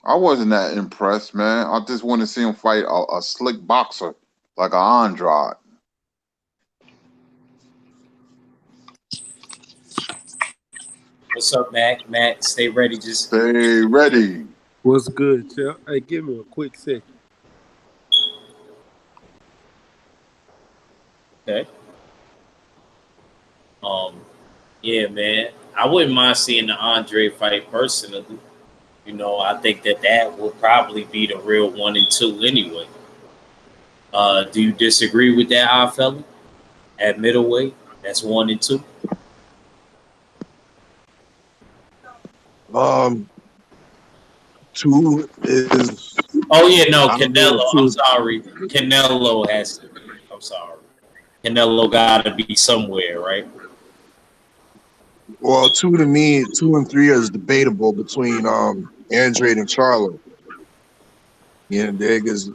I wasn't that impressed, man. I just want to see him fight a slick boxer like an Andrade. What's up, Mac? Mac, stay ready. Just stay ready. What's good, Chuck? Hey, give me a quick second. okay. Yeah, man. I wouldn't mind seeing the Andre fight personally. I think that would probably be the real 1 and 2 anyway. Do you disagree with that, fella? at middleweight? That's 1 and 2. Two is Oh yeah, no, I don't know if Canelo. I'm two. sorry, Canelo has to be. I'm sorry, Canelo got to be somewhere, right? Well, two to me, 2 and 3 is debatable between Andrade and Charlo. Yeah, dig is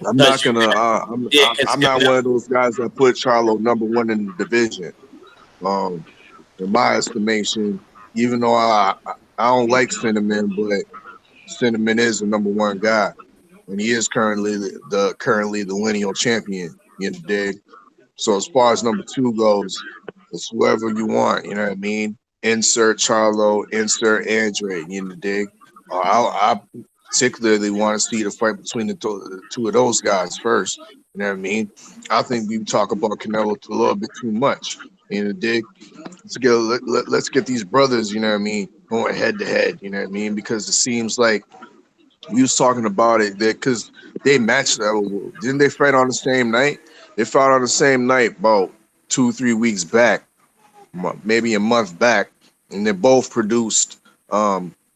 I'm not Because you, gonna yeah, because I'm not one of those guys that put Charlo #1 in the division. Um, in my estimation, even though I don't like Cinnamon, but Cinnamon is the #1 guy, and he is currently the lineal champion. You dig? So as far as #2 goes, it's whoever you want. You know what I mean? Insert Charlo, insert Andre. You dig? I particularly want to see the fight between the two of those guys first. You know what I mean? I think we talk about Canelo a little bit too much. You know, dig? Let's get these brothers. You know what I mean? Going head to head. You know what I mean? Because it seems like we was talking about it because they matched. Didn't they fight on the same night? They fought on the same night about 2-3 weeks back, maybe a month back, and they both produced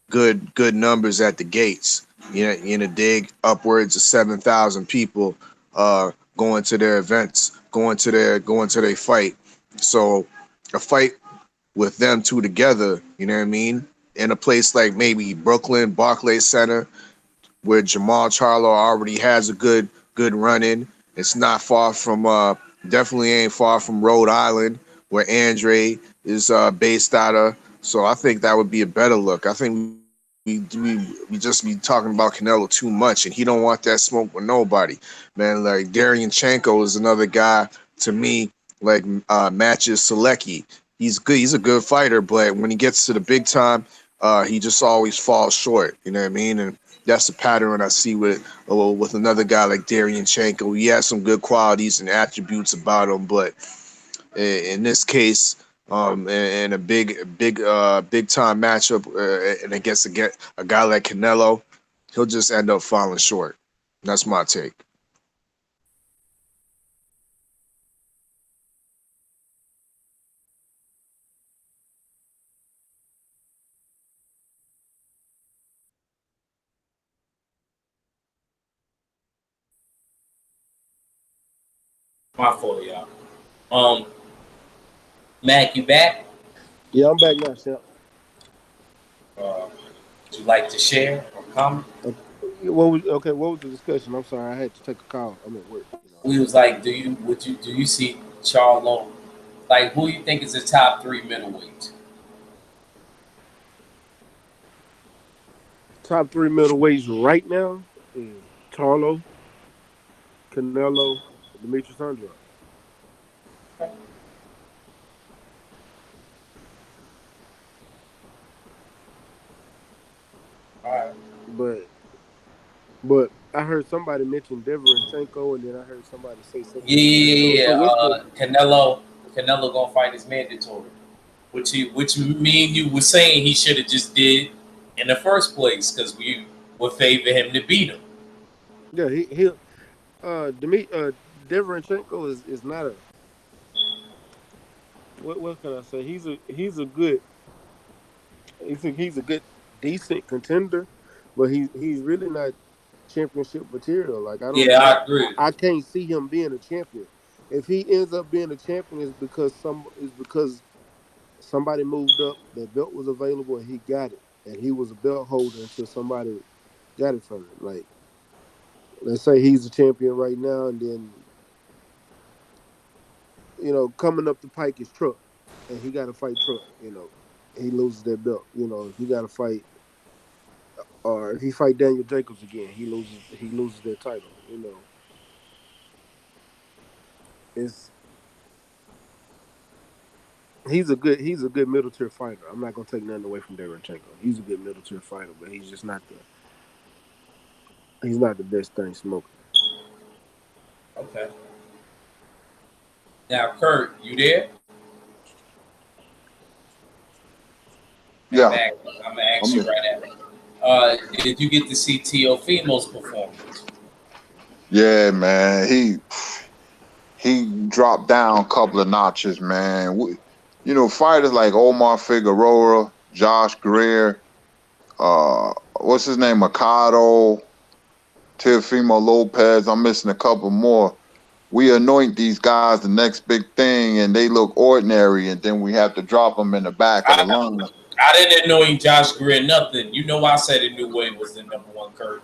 good numbers at the gates. You know, in a dig, upwards of 7,000 people going to their events, going to their fight. So a fight with them two together, you know what I mean, in a place like maybe Brooklyn, Barclays Center, where Jamal Charlo already has a good run in. It's not far from definitely ain't far from Rhode Island, where Andre is based out of. So I think that would be a better look. I think we just be talking about Canelo too much, and he don't want that smoke with nobody, man. Like Daryanchenko is another guy to me, like matches Selecki. He's good. He's a good fighter, but when he gets to the big time, he just always falls short. You know what I mean? And that's the pattern I see with another guy like Daryanchenko. He has some good qualities and attributes about him, but in this case, in a big time matchup, and against a guy like Canelo, he'll just end up falling short. That's my take. My fault, y'all. Um, Mac, you back? Yeah, I'm back now, Champ. Would you like to share or comment? What was the discussion? I'm sorry, I had to take a call. I'm at work. We was like, do you see Charlo? Like, who you think is the top 3 middleweights? Top three middleweights right now is Charlo, Canelo, Demetrius Andrade. All right. But but I heard somebody mention Deverenchenko, and then I heard somebody say something else. So what's the Canelo gonna fight is mandatory, which me and you were saying he should have just did in the first place because we would favor him to beat him. yeah he Deverenchenko is not a what can I say? He's a good he's a good decent contender, but he's really not championship material. Like Yeah, I agree. I can't see him being a champion. If he ends up being a champion, is because somebody moved up, that belt was available, and he got it, and he was a belt holder until somebody got it from him. Like let's say he's a champion right now, and then coming up the pike is Truck, and he got to fight Truck. He loses that belt. If he got to fight, or if he fight Daniel Jacobs again, he loses that title. It's he's a good middle tier fighter. I'm not gonna take nothing away from Derenchenko. He's a good middle tier fighter, but he's not the best thing smoking. Okay. Now, Kurt, you there? And Yeah. Mac, I'm gonna I'm ask you here. right after. Did you get to see Teofimo's performance? Yeah, man. he dropped down a couple of notches, man. You know, fighters like Omar Figueroa, Josh Greer, what's his name, Mikado, Teofimo Lopez. I'm missing a couple more. We anoint these guys the next big thing, and they look ordinary, and then we have to drop them in the back of the line. I didn't anoint Josh Greer nothing. You know I said a New Way was the #1 Kurt.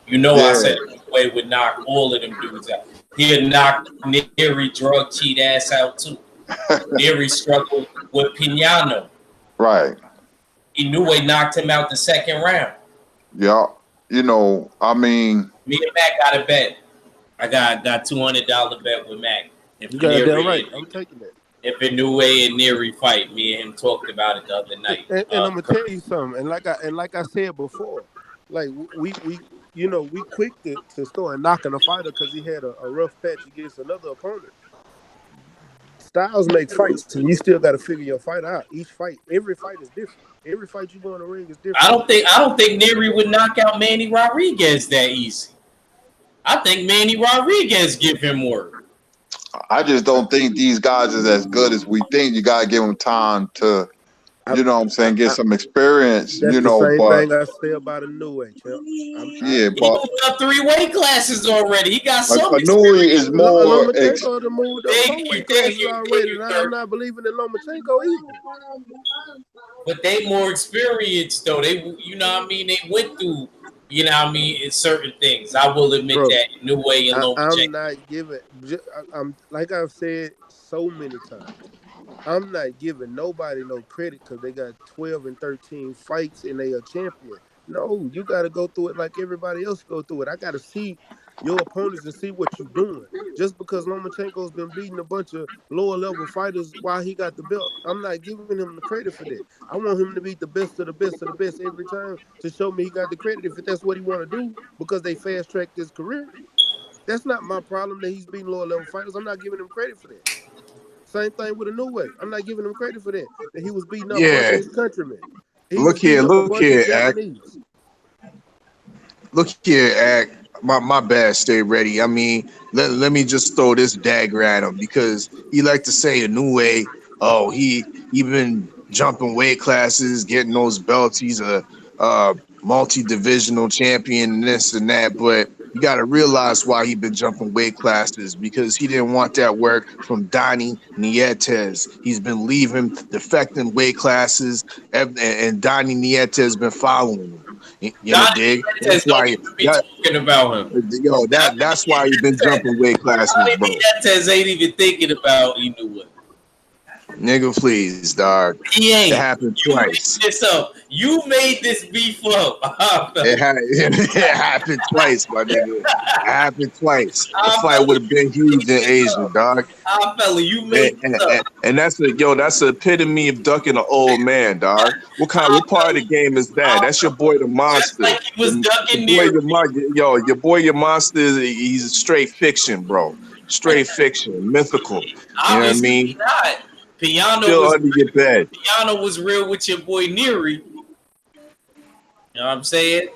You know I said a New Way would knock all of them dudes out. He'd knock Neary drug cheat ass out too. Neary struggled with Piñano. Right. Inoue knocked him out the second round. Yeah. You know, I mean, me and Mac got a bet. I got $200 bet with Mac. If you got it damn right. I'm taking that. If Inoue and Neary fight, me and him talked about it the other night. And I'm gonna tell you something. And like I said before, like we quick to start knocking a fighter because he had a rough patch against another opponent. Styles make fights, and you still got to figure your fight out. Every fight is different. Every fight you go in the ring is different. I don't think Neary would knock out Manny Rodriguez that easy. I think Manny Rodriguez give him work. I just don't think these guys is as good as we think. You gotta give them time to, you know what I'm saying, get some experience. That's you know, the same but thing I say about Inoue, champ. Yeah, He but moved up 3 weight classes already. He got some Inoue is more. Lomachenko to move up 4 weight classes already. And I'm not believing in Lomachenko either. But they more experienced though. They, you know what I mean. They went through, you know what I mean, in certain things. I will admit that Inoue and Lomachenko. I'm not giving. I'm like I've said so many times. I'm not giving nobody no credit because they got 12 and 13 fights and they a champion. No, you got to go through it like everybody else go through it. I got to see your opponents and see what you're doing. Just because Lomachenko's been beating a bunch of lower level fighters while he got the belt, I'm not giving him the credit for that. I want him to beat the best of the best of the best every time to show me he got the credit if that's what he want to do because they fast tracked his career. That's not my problem that he's beating lower level fighters. I'm not giving him credit for that. Same thing with Inoue. I'm not giving him credit for that. That he was beating up a bunch of his countrymen. Look here, Japanese. Look here, Act. My bad, stay ready. I mean, let me just throw this dagger at him because he like to say Inoue, oh, he been jumping weight classes, getting those belts. He's a multi-divisional champion and this and that, but you got to realize why he been jumping weight classes because he didn't want that work from Donnie Nietes. He's been leaving, defecting weight classes, and Donnie Nietes been following him. You know, dig? That's why talking about him. Yo, that's why he's been jumping weight classes, bro. Nietes ain't even thinking about Inoue. Nigga, please, dog. He ain't. It happened twice. You made this beef up. It happened twice, my nigga. It happened twice. The fight would have been huge in Asia, dog. You made it up. And that's the epitome of ducking an old man, dog. What part of the game is that? That's your boy, the monster. Like he was ducking your boy, your monster. He's straight fiction, bro. Straight fiction, mythical. You know what I mean? Not. Piano still was under your bed. Piano was real with your boy Neary. You know what I'm saying?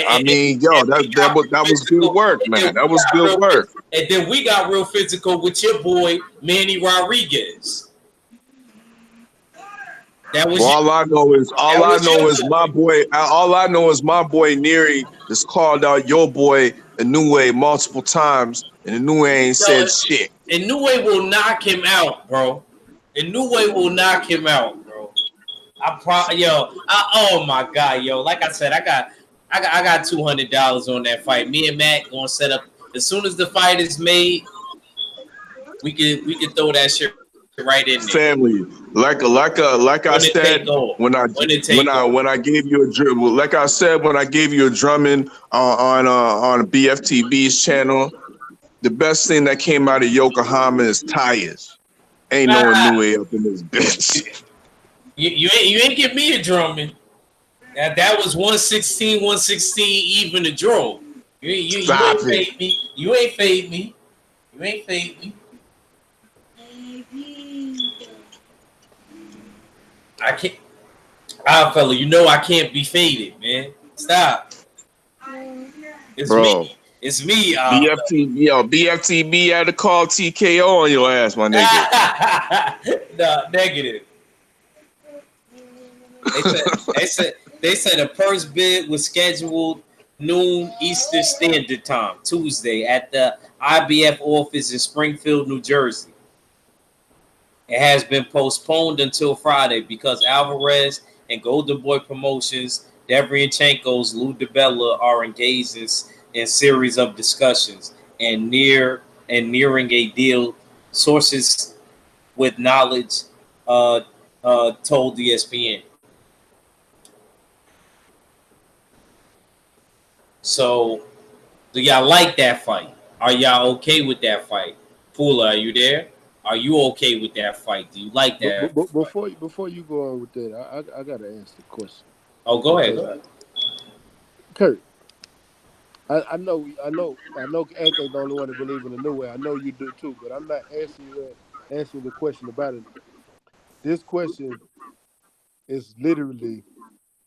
I mean, that was good work, man. That was good work. And then we got real physical with your boy Manny Rodriguez. That was all I know is my boy Neary just called out your boy Inoue multiple times, and Inoue ain't said shit. Inoue will knock him out, bro. Inoue will knock him out, bro. Oh my god, yo. Like I said, I got $200 on that fight. Me and Matt gonna set up as soon as the fight is made. We can throw that shit right in there. Family, like I said when I gave you a drumming on BFTB's channel, the best thing that came out of Yokohama is tires. Ain't no Inoue up in this bitch. You ain't give me a drumming. That was 116 even a draw. You ain't fade me. You ain't fade me. I can't. Fella, you know I can't be faded, man. Stop. It's bro. me. It's me. BFTB had to call TKO on your ass, my nigga. No, negative. They said the first bid was scheduled noon Eastern Standard Time, Tuesday, at the IBF office in Springfield, New Jersey. It has been postponed until Friday because Alvarez and Golden Boy Promotions, Devryanchenko's Lou DiBella, are engaged in series of discussions nearing a deal. Sources with knowledge told ESPN. So, do y'all like that fight? Are y'all okay with that fight? Pula, are you there? Are you okay with that fight? Do you like that But fight? before you go on with that, I gotta ask the question Oh, go ahead. because Go ahead. Kurt, I know Ake ain't the only one that believe in the new way. I know you do too, but I'm not asking you that. Asking the question about it. This question is literally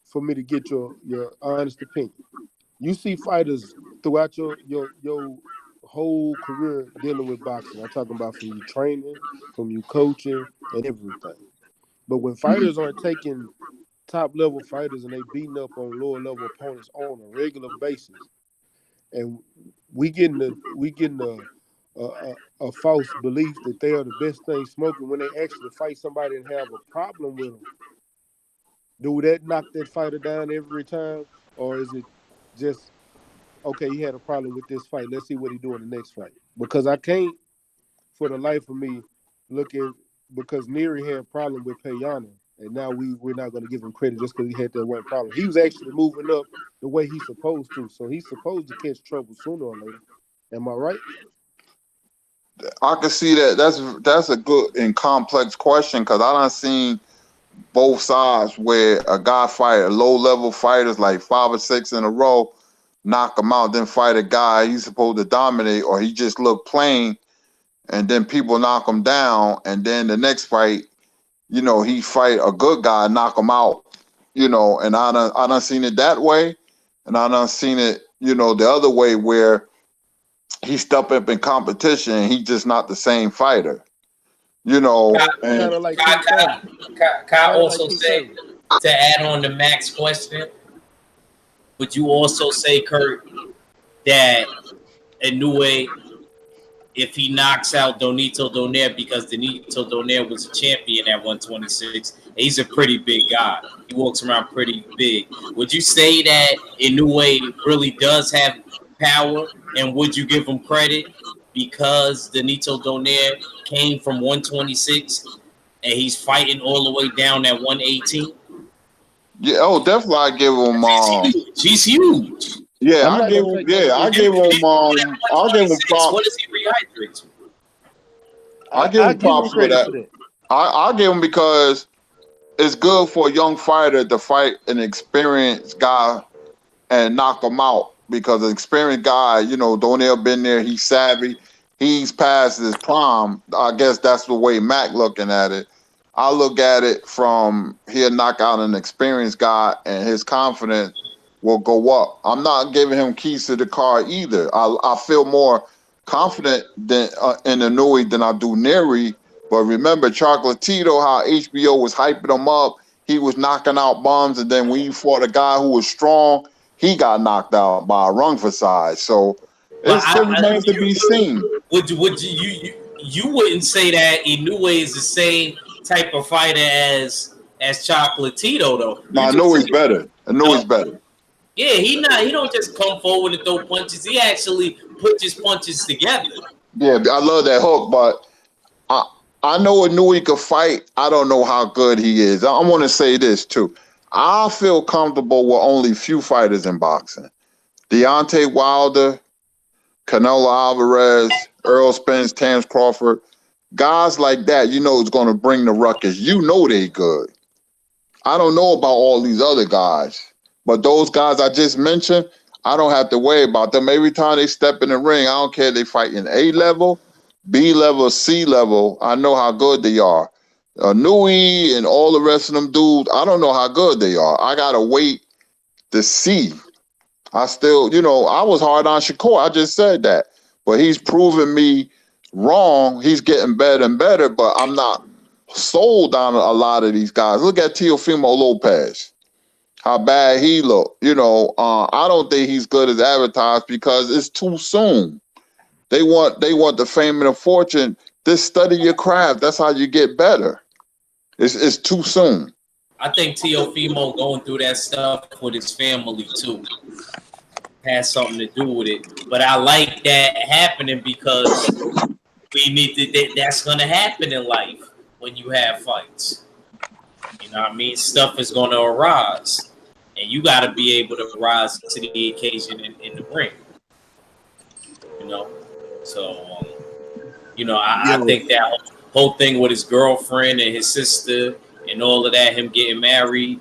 for me to get your honest opinion. You see fighters throughout your whole career dealing with boxing. I'm talking about from you training, from you coaching, and everything. But when fighters aren't taking top level fighters and they beating up on lower level opponents on a regular basis, and we getting a false belief that they are the best thing smoking when they actually fight somebody and have a problem with them. Do that knock that fighter down every time, or is it just okay? He had a problem with this fight. Let's see what he do in the next fight. Because I can't, for the life of me, look at because Neary had a problem with Payana, and now we're not going to give him credit just because he had that one problem. He was actually moving up the way he's supposed to, so he's supposed to catch trouble sooner or later. Am I right? I can see that. That's a good and complex question because I done seen both sides where a guy fight a low level fighters like 5 or 6 in a row, knock him out, then fight a guy he's supposed to dominate, or he just look plain, and then people knock him down, and then the next fight, he fight a good guy, knock him out, and I done seen it that way, and I done seen it, the other way where he step up in competition and he just not the same fighter, Kind and of like Pete Sampras. Can I Kind of like also Pete say, Sampras. to add on the Max question, would you also say, Kurt, that Inoue, if he knocks out Donito Donaire, because Donito Donaire was a champion at 126, he's a pretty big guy. He walks around pretty big. Would you say that Inoue really does have power, and would you give him credit because Donito Donaire came from 126 and he's fighting all the way down at 118? yeah, oh, definitely I give him. He's huge. Yeah, I'm I not give gonna him. take that Yeah, away I from give him. him. I'll give him 126, what props. does he rehydrate to? I give I him give him props for credit that. for that. I'll give him because it's good for a young fighter to fight an experienced guy and knock him out. Because an experienced guy, Donell been there. He's savvy. He's past his prime. I guess that's the way Mac looking at it. I look at it from he'll knock out an experienced guy and his confidence will go up. I'm not giving him keys to the car either. I feel more confident than in the Nui than I do Neri. But remember, Chocolatito, how HBO was hyping him up. He was knocking out bombs, and then when he fought a guy who was strong, he got knocked out by a rung for size. So But it still remains to be seen. you wouldn't say that Inoue is the same type of fighter as Chocolatito though. No, You I know just he's better. I know he's no, better. yeah, he don't just come forward and throw punches. He actually puts his punches together. Yeah, I love that hook, but I I know Nui could fight. I don't know how good he is. I want to say this too. I feel comfortable with only few fighters in boxing. Deontay Wilder, Canelo Alvarez, Earl Spence, Terence Crawford, guys like that, is going to bring the ruckus. You know they good. I don't know about all these other guys, but those guys I just mentioned, I don't have to worry about them. Every time they step in the ring, I don't care if they fight in A level, B level, C level. I know how good they are. Nui and all the rest of them dudes, I don't know how good they are. I gotta wait to see. I still, I was hard on Shakur. I just said that. But he's proven me wrong. He's getting better and better, but I'm not sold on a lot of these guys. Look at Teofimo Lopez. How bad he looked. I don't think he's good as advertised because it's too soon. They want the fame and the fortune. Just study your craft. That's how you get better. It's too soon. I think Teofimo going through that stuff with his family too has something to do with it. But I like that happening because we need to. That's going to happen in life when you have fights. You know what I mean? Stuff is going to arise, and you got to be able to rise to the occasion in the ring. So I think that whole thing with his girlfriend and his sister and all of that, him getting married,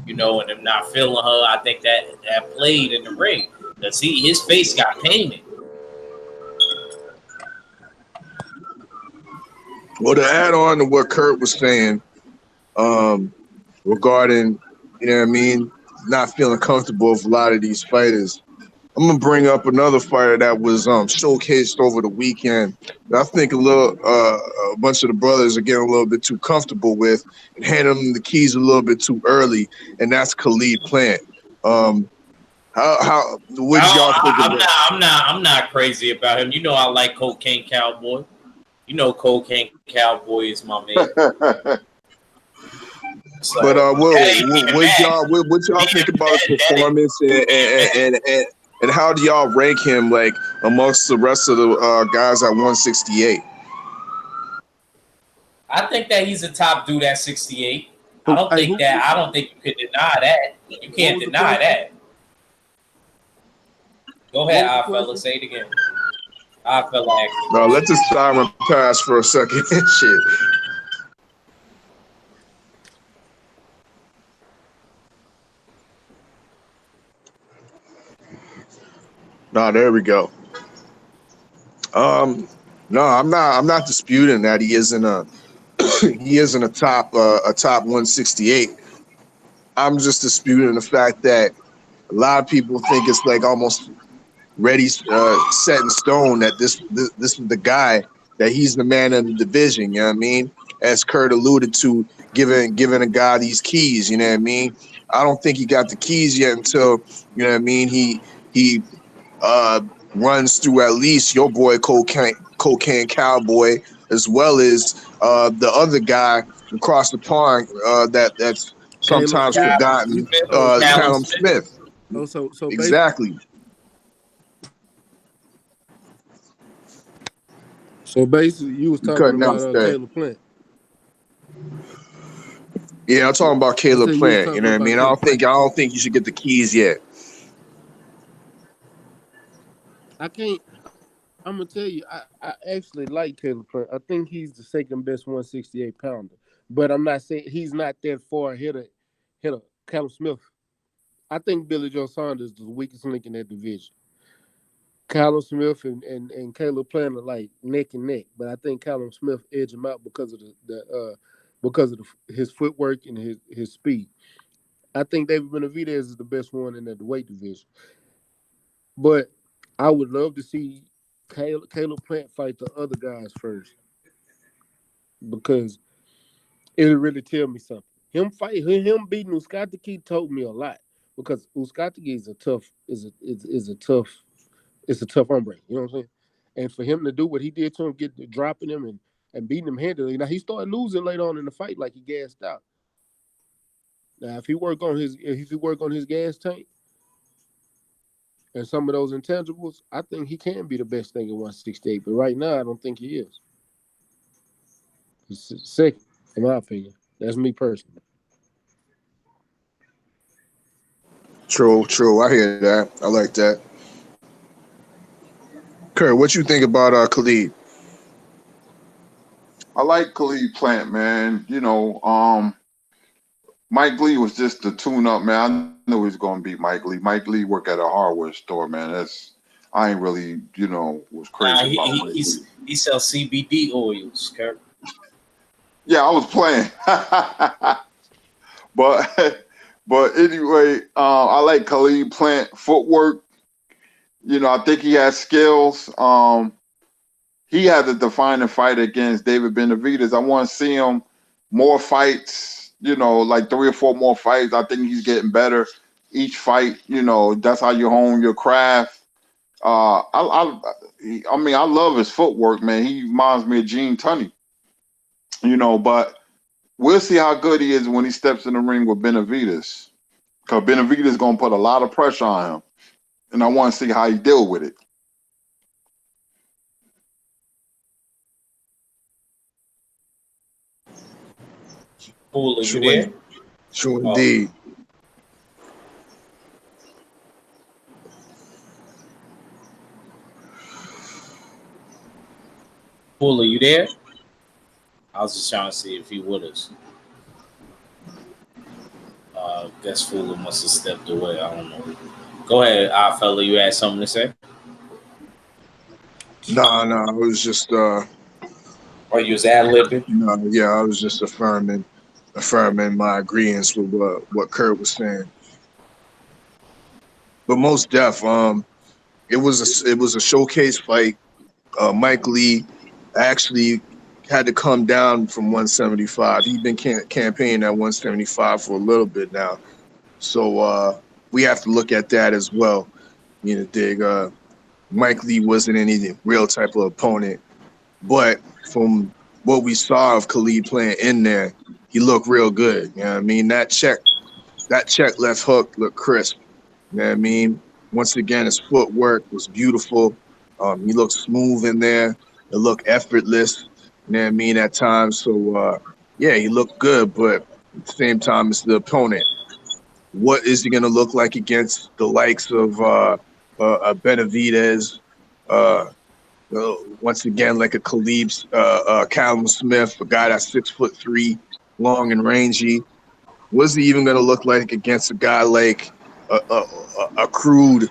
and him not feeling her, I think that played in the ring. Because his face got painted. Well, to add on to what Kurt was saying, regarding, not feeling comfortable with a lot of these fighters, I'm gonna bring up another fighter that was showcased over the weekend. I think a bunch of the brothers are getting a little bit too comfortable with and handing them the keys a little bit too early, and that's Khalid Plant. How what did y'all think about? I'm not crazy about him. I like Cocaine Cowboy. Cocaine Cowboy is my man. So, but what y'all think about his performance and how do y'all rank him like amongst the rest of the guys at 168? I think that he's a top dude at 68. I don't think you can deny that. You can't deny that. Go ahead, fella. Say it again. Fella. No, let this siren pass for a second. Shit. No, there we go. No, I'm not disputing that he isn't a top 168. I'm just disputing the fact that a lot of people think it's like almost ready, set in stone that this is the guy, that he's the man of the division. You know what I mean? As Kurt alluded to, giving a guy these keys. You know what I mean? I don't think he got the keys yet until he runs through at least your boy Cocaine Cowboy, as well as the other guy across the pond that's sometimes forgotten, Callum Smith. Oh, so exactly. So basically, you was talking about Caleb Plant. Yeah, I'm talking about Caleb Plant. You know what I mean? I don't think you should get the keys yet. I can't. I'm gonna tell you, I actually like Caleb Plant. I think he's the second best 168 pounder. But I'm not saying he's not that far ahead of Callum Smith. I think Billy Joe Saunders is the weakest link in that division. Callum Smith and Caleb Plant are like neck and neck, but I think Callum Smith edged him out because of his footwork and his speed. I think David Benavidez is the best one in that weight division. But I would love to see Caleb Plant fight the other guys first, because it'll really tell me something. Him beating Uzcategui told me a lot, because Uzcategui is a tough hombre. You know what I'm saying? And for him to do what he did to him, dropping him and beating him handily. Now he started losing later on in the fight, like he gassed out. Now if he work on his gas tank and some of those intangibles, I think he can be the best thing at 168. But right now, I don't think he is. He's second, in my opinion. That's me personally. True. I hear that. I like that. Kurt, what you think about Khalid? I like Khalid Plant, man. Mike Lee was just the tune-up, man. I knew he was going to beat Mike Lee. Mike Lee worked at a hardware store, man. I ain't really, was crazy about Mike Lee. He sells CBD oils, Kurt. Yeah, I was playing. But anyway, I like Khalid Plant footwork. You know, I think he has skills. He had a defining fight against David Benavidez. I want to see him more fights, you know, like 3 or 4 more fights. I think he's getting better each fight. You know, that's how you hone your craft. I mean, I love his footwork, man. He reminds me of Gene Tunney, you know, but we'll see how good he is when he steps in the ring with Benavidez. Because Benavidez is going to put a lot of pressure on him. And I want to see how he deal with it. Pool, are you True, there? true Oh, indeed. Pool, are you there? I was just trying to see if he with us. Guess Fuller must have stepped away. I don't know. Go ahead, fella. You had something to say? No, I was just Or you was ad libbing? no, yeah, I was just affirming my agreement with what Kurt was saying. But most deaf, it was a showcase fight. Mike Lee actually had to come down from 175. He's been campaigning at 175 for a little bit now, so we have to look at that as well. You know, dig. Mike Lee wasn't any real type of opponent, but from what we saw of Khalid playing in there, he looked real good. You know what I mean? That check left hook looked crisp. You know what I mean? Once again, his footwork was beautiful. He looked smooth in there. It looked effortless. You know what I mean? At times. So, yeah, he looked good, but at the same time, it's the opponent. What is he going to look like against the likes of Benavidez? Uh, Once again, like a Khalib, Callum Smith, a guy that's 6'3", long and rangy. What's he even going to look like against a guy like a crude,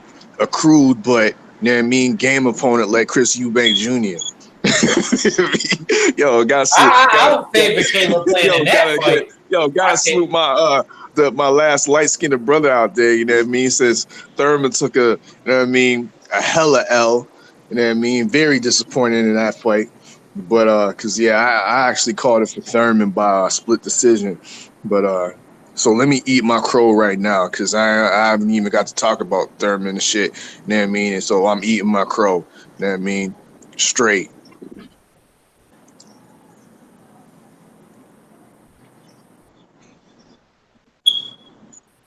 but you know what I mean, game opponent like Chris Eubank Jr. Yo, I would favor Caleb playing in that fight. Gotta salute my last light skinned brother out there. You know what I mean? Says Thurman took a, you know what I mean, a hella L. You know what I mean? Very disappointed in that fight. But cause yeah, I actually called it for Thurman by a split decision. But so let me eat my crow right now, cause I haven't even got to talk about Thurman and shit. You know what I mean? And so I'm eating my crow. You know what I mean? Straight.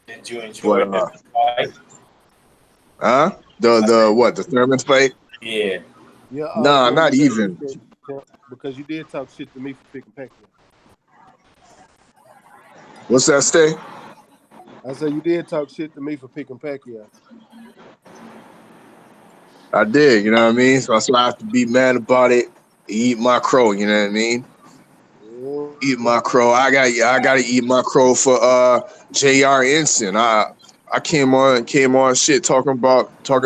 Did you enjoy But the fight? the what, the Thurman fight? Yeah. Yeah, Nah, Joe, not you better eat even. that champ, because you did talk shit to me for picking Pacquiao. What's that, Stay? I said you did talk shit to me for picking Pacquiao. I did, you know what I mean? So I have to be mad about it. Eat my crow, you know what I mean? Yeah. Eat my crow. I gotta eat my crow for JR Ensign. I came on shit talking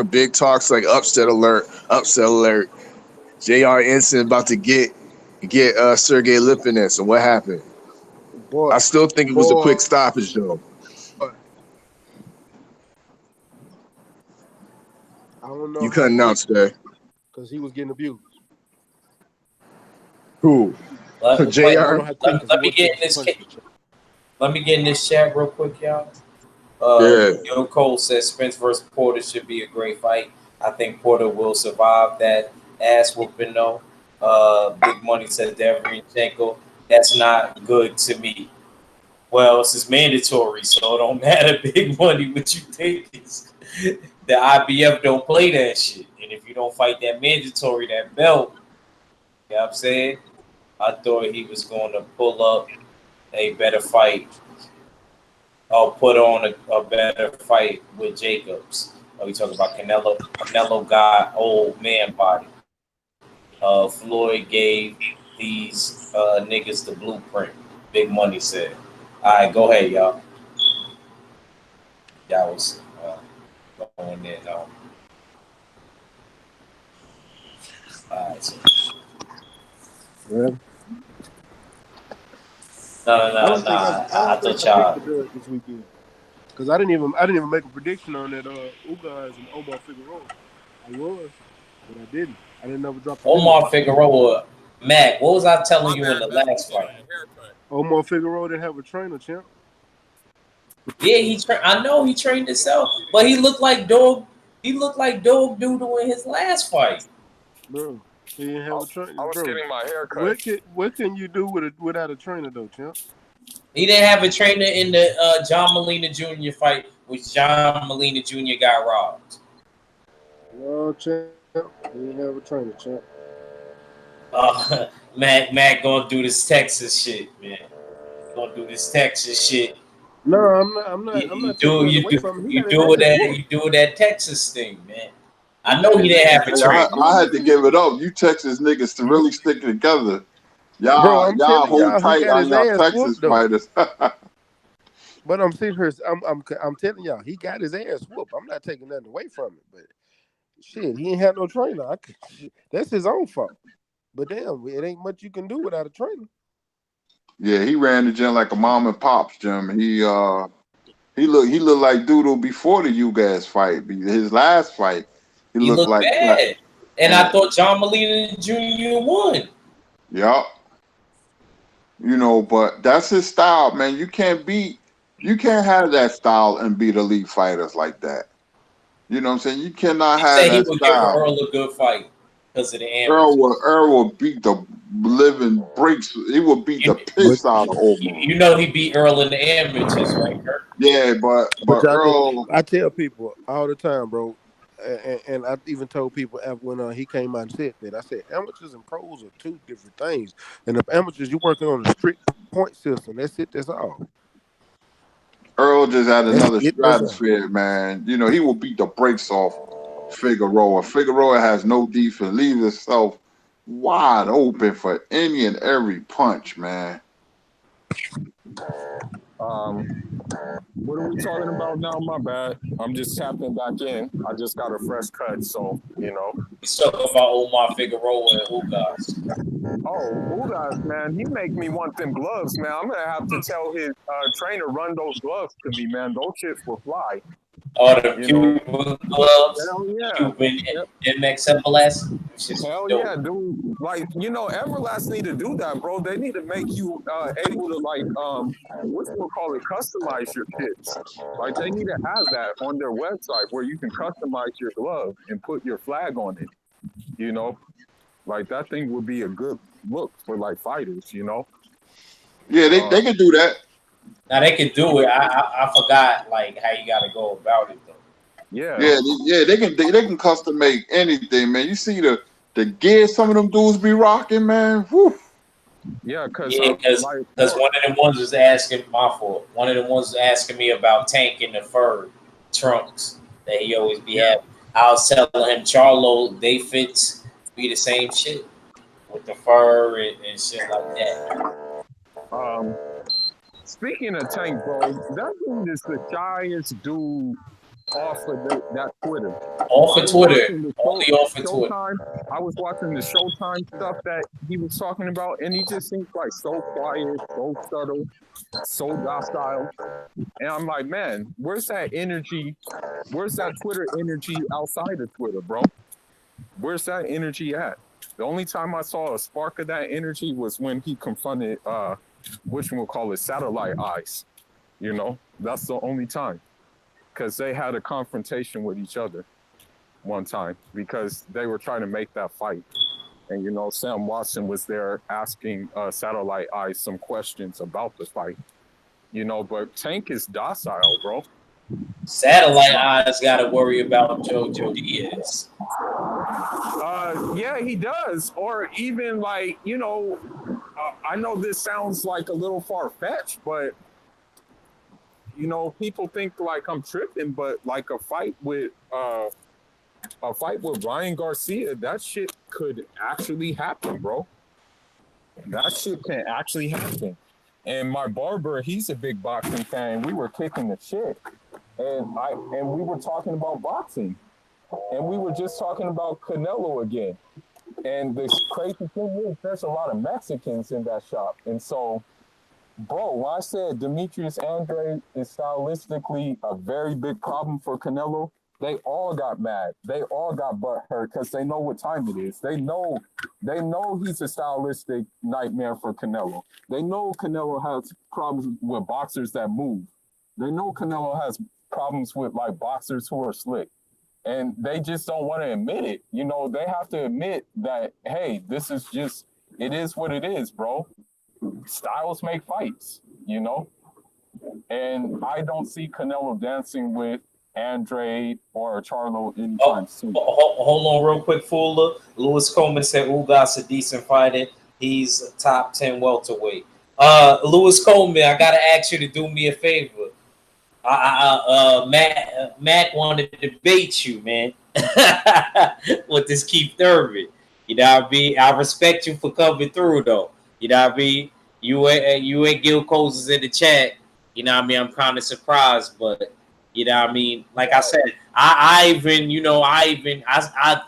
big talks like upset alert. JR Ensign about to get Sergey Lipinets, and what happened? Boy, I still think it was a boy, quick stoppage though. I don't know You how cutting quick, out today. because he was getting abused. Who? I Wait, don't JR? know how quick, because he let me wasn't get taking in some this. punishment. Let me get in this chat real quick, y'all. Yeah. Yo Cole says Spence versus Porter should be a great fight. I think Porter will survive that ass whooping though. Big Money says Deverenchenko. That's not good to me. Well, this is mandatory, so it don't matter. Big Money, what you think is the IBF don't play that shit. And if you don't fight that mandatory, that belt, you know what I'm saying? I thought he was going to pull up a better fight or put on a better fight with Jacobs. We talking about Canelo. Canelo got old man body. Floyd gave these niggas the blueprint. Big Money said. All right, go ahead, y'all. Y'all was going in. All right, so. Yeah. No. I don't think I I thought picked the y'all. dub this weekend. Because I didn't even make a prediction on that Ugas and Omar Figueroa. I was, but I didn't. I didn't ever drop the video. Omar Figueroa, Mac, what was I telling My you in bad, the man. I'm last getting fight? a haircut. Omar Figueroa didn't have a trainer, champ. Yeah, I know he trained himself, but he looked like dog. He looked like dog doodle in his last fight. Bro, he didn't have a trainer, I was bro. getting my haircut. What can you do without a trainer though, champ? He didn't have a trainer in the John Molina Jr. fight, which John Molina Jr. got robbed. No, champ. He didn't have a trainer, champ. Mac gonna do this Texas shit, man. Gonna do this Texas shit. No, I'm not taking nothing away from him. He You got his do ass whooped. that Texas thing, man. He I got know his he didn't ass have a Hey, trainer. I had to give it up. You Texas niggas to really stick together. Bro, Y'all I'm y'all telling hold y'all, he tight got on his y'all ass Texas whooped though. fighters. But I'm sitting here, I'm telling y'all, he got his ass whooped. I'm not taking nothing away from it, but shit, he ain't had no trainer. That's his own fault. But damn, it ain't much you can do without a trainer. Yeah, he ran the gym like a mom and pop's gym. He looked like Doodle before the you guys fight. His last fight, he He looked looked like that. bad, and I And thought John Molina Jr. won. yeah, but that's his style, man. You can't have that style and beat elite fighters like that. You know what I'm saying? You cannot He have said he that would give style. Earl a good fight because of the amateur. Earl will beat the living breaks. He will beat the You, But piss out of Omar. you know he beat Earl in the amateurs, right, Kurt? Yeah, but y'all just, Earl, I tell people all the time, bro, and I even told people when he came out and said that, I said amateurs and pros are two different things. And if amateurs, you're working on a strict point system. That's it. That's all. Earl just had That's another it. That's all. stratosphere, man. He will beat the brakes off Figueroa. Figueroa has no defense, leaves himself wide open for any and every punch, man. Um, what are we talking about now? My bad. I'm just tapping back in. I just got a fresh cut, so He's talking about Omar Figueroa and Ugas. Oh, Ugas, man, he make me want them gloves, man. I'm gonna have to tell his trainer run those gloves to me, man. Those shits will fly. All the You know, Cuban gloves, hell yeah. Cuban MXLS. Shit's Hell dope. yeah, dude. Like, Everlast need to do that, bro. They need to make you able to what's we call it, customize your kits. Like they need to have that on their website where you can customize your glove and put your flag on it. You know, like that thing would be a good look for like fighters. Yeah, they Uh, can do that. Now they can do it. I forgot like how you got to go about it though. yeah, Yeah, they can custom make anything, man. You see the gear some of them dudes be rocking, man. Whew. yeah, because Yeah, because like, one of them ones was asking my fault. One of them ones was asking me about Tank in the fur trunks that he always be yeah. having. I was telling him Charlo, they fits be the same shit with the fur and shit like that. Um, Speaking of Tank, bro, that dude is the shyest dude off of that Twitter. Off I of was Twitter, watching the only off of Twitter. Showtime. I was watching the Showtime stuff that he was talking about, and he just seems like so quiet, so subtle, so docile. And I'm like, man, where's that energy? Where's that Twitter energy outside of Twitter, bro? Where's that energy at? The only time I saw a spark of that energy was when he confronted, which we'll call it, Satellite Eyes. That's the only time, because they had a confrontation with each other one time because they were trying to make that fight. And, Sam Watson was there asking Satellite Eyes some questions about the fight. But Tank is docile, bro. Satellite Eyes got to worry about JoJo Diaz. Yeah, he does. Or even I know this sounds like a little far fetched, but people think like I'm tripping, but like a fight with Ryan Garcia, that shit could actually happen, bro. That shit can actually happen. And my barber, he's a big boxing fan. We were kicking the shit, and we were talking about boxing, and we were just talking about Canelo again. And the crazy thing is, there's a lot of Mexicans in that shop, and so Bro, when I said Demetrius Andrade is stylistically a very big problem for Canelo, they all got mad. They all got butt hurt because they know what time it is. They know he's a stylistic nightmare for Canelo. They know Canelo has problems with boxers that move. They know Canelo has problems with like boxers who are slick. And they just don't want to admit it. You know, they have to admit that, hey, this is just, it is what it is, bro. Styles make fights, you know? And I don't see Canelo dancing with Andrade or Charlo anytime Oh, soon. hold on real quick, Fuller. Lewis Coleman said Ugas a decent fighter. He's a top 10 welterweight. Lewis Coleman, I gotta ask you to do me a favor. Mac wanted to debate you, man, with this Keith Thurman. You know what I mean? I respect you for coming through, though. You know what I mean? You and Gil Coles is in the chat. You know what I mean? I'm kind of surprised, but you know what I mean? Like I said, I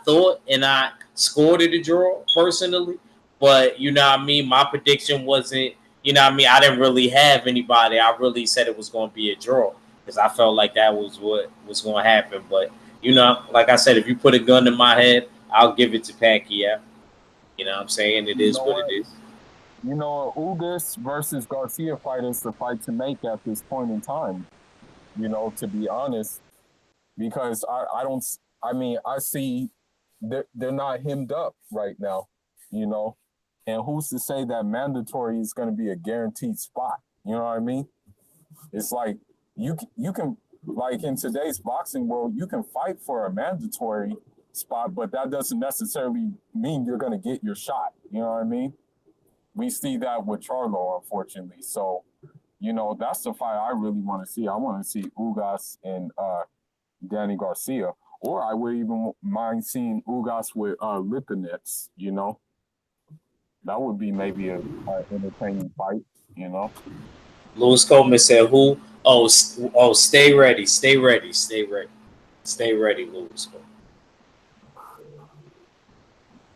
thought and I scored it a draw personally, but you know what I mean? My prediction wasn't, you know what I mean? I didn't really have anybody. I really said it was going to be a draw because I felt like that was what was going to happen. But you know, like I said, if you put a gun in my head, I'll give it to Pacquiao. You know what I'm saying? It You is know what it what? is. You know, Ugas versus Garcia fight is the fight to make at this point in time, you know, to be honest, because I don't, I mean, I see they're not hemmed up right now, you know, and who's to say that mandatory is going to be a guaranteed spot? You know what I mean? It's like you can like in today's boxing world, you can fight for a mandatory spot, but that doesn't necessarily mean you're going to get your shot. You know what I mean? We see that with Charlo, unfortunately. So, you know, that's the fight I really want to see. I want to see Ugas and Danny Garcia, or I would even mind seeing Ugas with Lipinets. You know, that would be maybe a entertaining fight. You know. Lewis Coleman said, "Who? Oh, stay ready, stay ready, stay ready, stay ready, Lewis Coleman."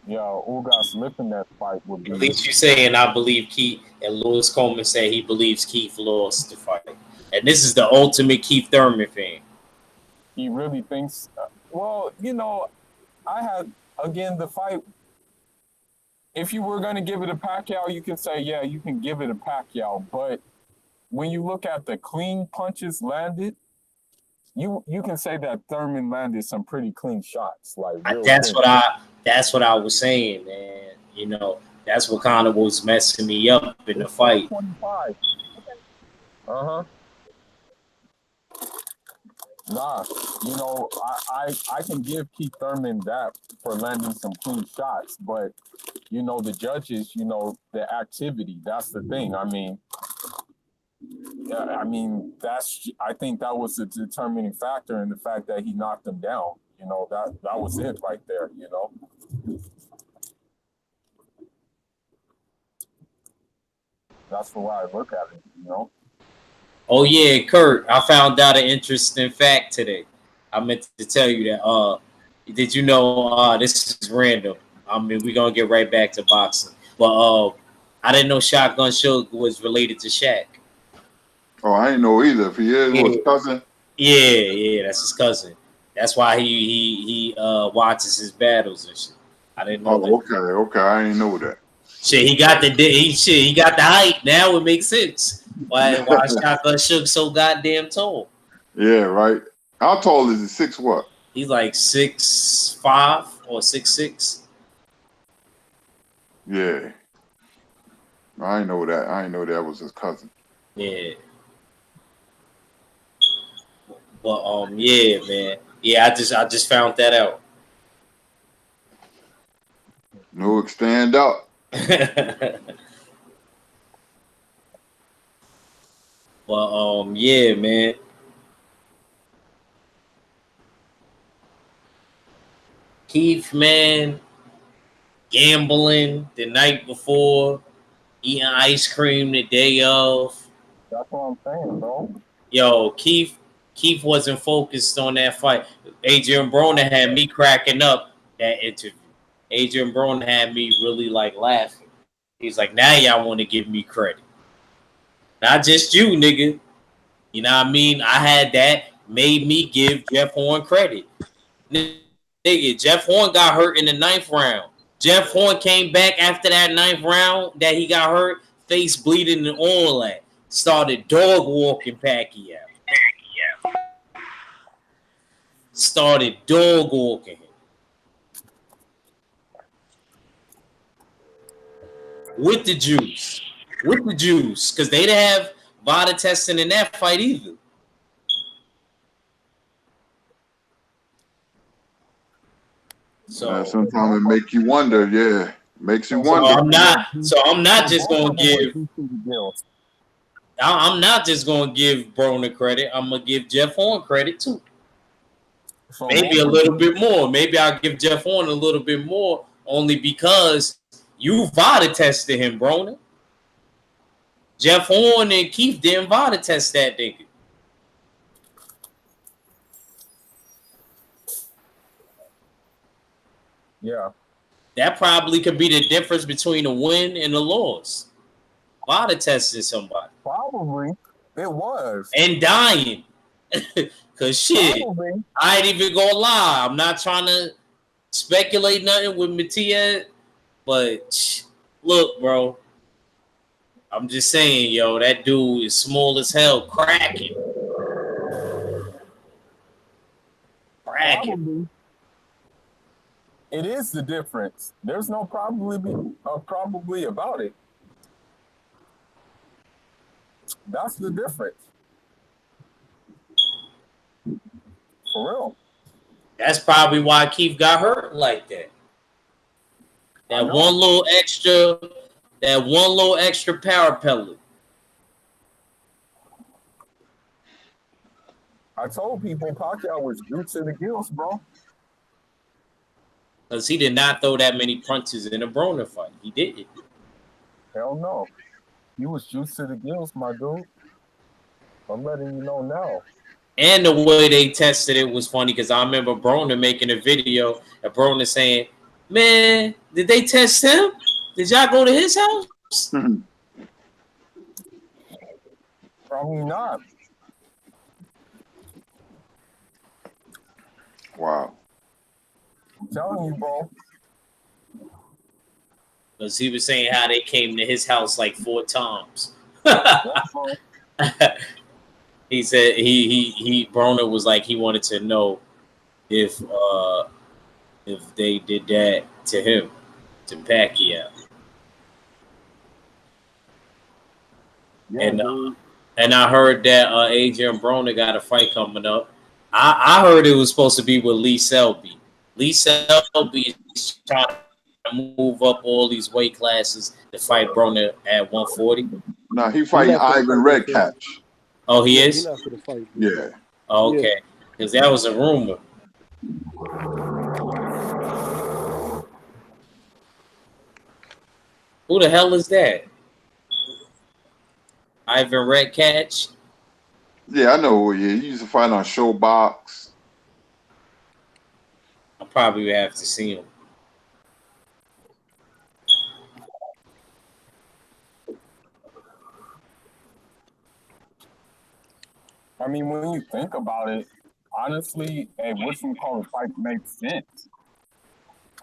Yeah, Ugas Lipinets fight would At be. least you saying I believe Keith, and Lewis Coleman said he believes Keith lost the fight. And this is the ultimate Keith Thurman fan. He really thinks. Well, you know, I had again the fight. If you were going to give it a Pacquiao, you can say, yeah, you can give it a Pacquiao. But when you look at the clean punches landed, you can say that Thurman landed some pretty clean shots, like real That's clean. what I was saying, man. You know, that's what kind of was messing me up in the fight. 25. Uh-huh. Nah, you know, I can give Keith Thurman that for landing some clean shots, but you know, the judges, you know, the activity, that's the thing. I mean, I think that was the determining factor in the fact that he knocked him down. You know, that was it right there, you know. That's the way I look at it, you know. Oh yeah, Kurt, I found out an interesting fact today. I meant to tell you that. Did you know? This is random. I mean, we're gonna get right back to boxing, but I didn't know Shotgun Suge was related to Shaq. Oh, I ain't know either. If he is, Yeah, was cousin. yeah, that's his cousin. That's why he watches his battles and shit. I didn't know that. Oh, okay. I ain't know that. Shit, he got the height. Now it makes sense. Why Shotgun Suge so goddamn tall? Yeah, right. How tall is he? 6 what? He's like 6'5" or 6'6". Yeah. I ain't know that. I ain't know that was his cousin. Yeah. But yeah, man. Yeah, I just found that out. No, stand up. But yeah, man. Keith, man, gambling the night before, eating ice cream the day of. That's what I'm saying, bro. Yo, Keith wasn't focused on that fight. Adrian Broner had me cracking up that interview. Adrian Broner had me really like laughing. He's like, now y'all want to give me credit. Not just you, nigga. You know what I mean? I had that made me give Jeff Horn credit. Nigga, Jeff Horn got hurt in the 9th round. Jeff Horn came back after that 9th round that he got hurt, face bleeding and all that. Started dog walking Pacquiao. Started dog walking him. With the juice. Because they didn't have VADA testing in that fight either. So sometimes it make you wonder. Yeah, makes you wonder. I'm not just gonna give. I'm not just gonna give Broner credit. I'm gonna give Jeff Horn credit too. Maybe a little bit more. Maybe I'll give Jeff Horn a little bit more, only because you VADA tested him, Broner. Jeff Horn and Keith didn't VADA test that nigga. Yeah. That probably could be the difference between a win and a loss. VADA testing somebody. Probably. It was. And dying. Because shit, probably. I ain't even gonna lie. I'm not trying to speculate nothing with Mattia, but look, bro. I'm just saying, yo, that dude is small as hell, cracking. Probably. It is the difference. There's no probably about it. That's the difference. For real. That's probably why Keith got hurt like that. That one little extra power pellet. I told people Pacquiao was juice to the gills, bro. Because he did not throw that many punches in a Broner fight. He didn't. Hell no. He was juice to the gills, my dude. I'm letting you know now. And the way they tested it was funny because I remember Broner making a video of Broner saying, man, did they test him? Did y'all go to his house? Probably not. Wow. I'm telling you, bro. Because he was saying how they came to his house like 4 times. He said he Broner was like he wanted to know if they did that to him, to Pacquiao. Yeah, and I heard that Adrian Broner got a fight coming up. I heard it was supposed to be with Lee Selby. Lee Selby is trying to move up all these weight classes to fight Broner at 140. No, he fighting Ivan Redcatch. Oh, he is? He's not for the fight. Yeah. Oh, okay. Because that was a rumor. Who the hell is that? Ivan Redcatch? Yeah, I know who he is. He used to fight on Showbox. I probably would have to see him. I mean, when you think about it, honestly, a whatchamacallit fight makes sense.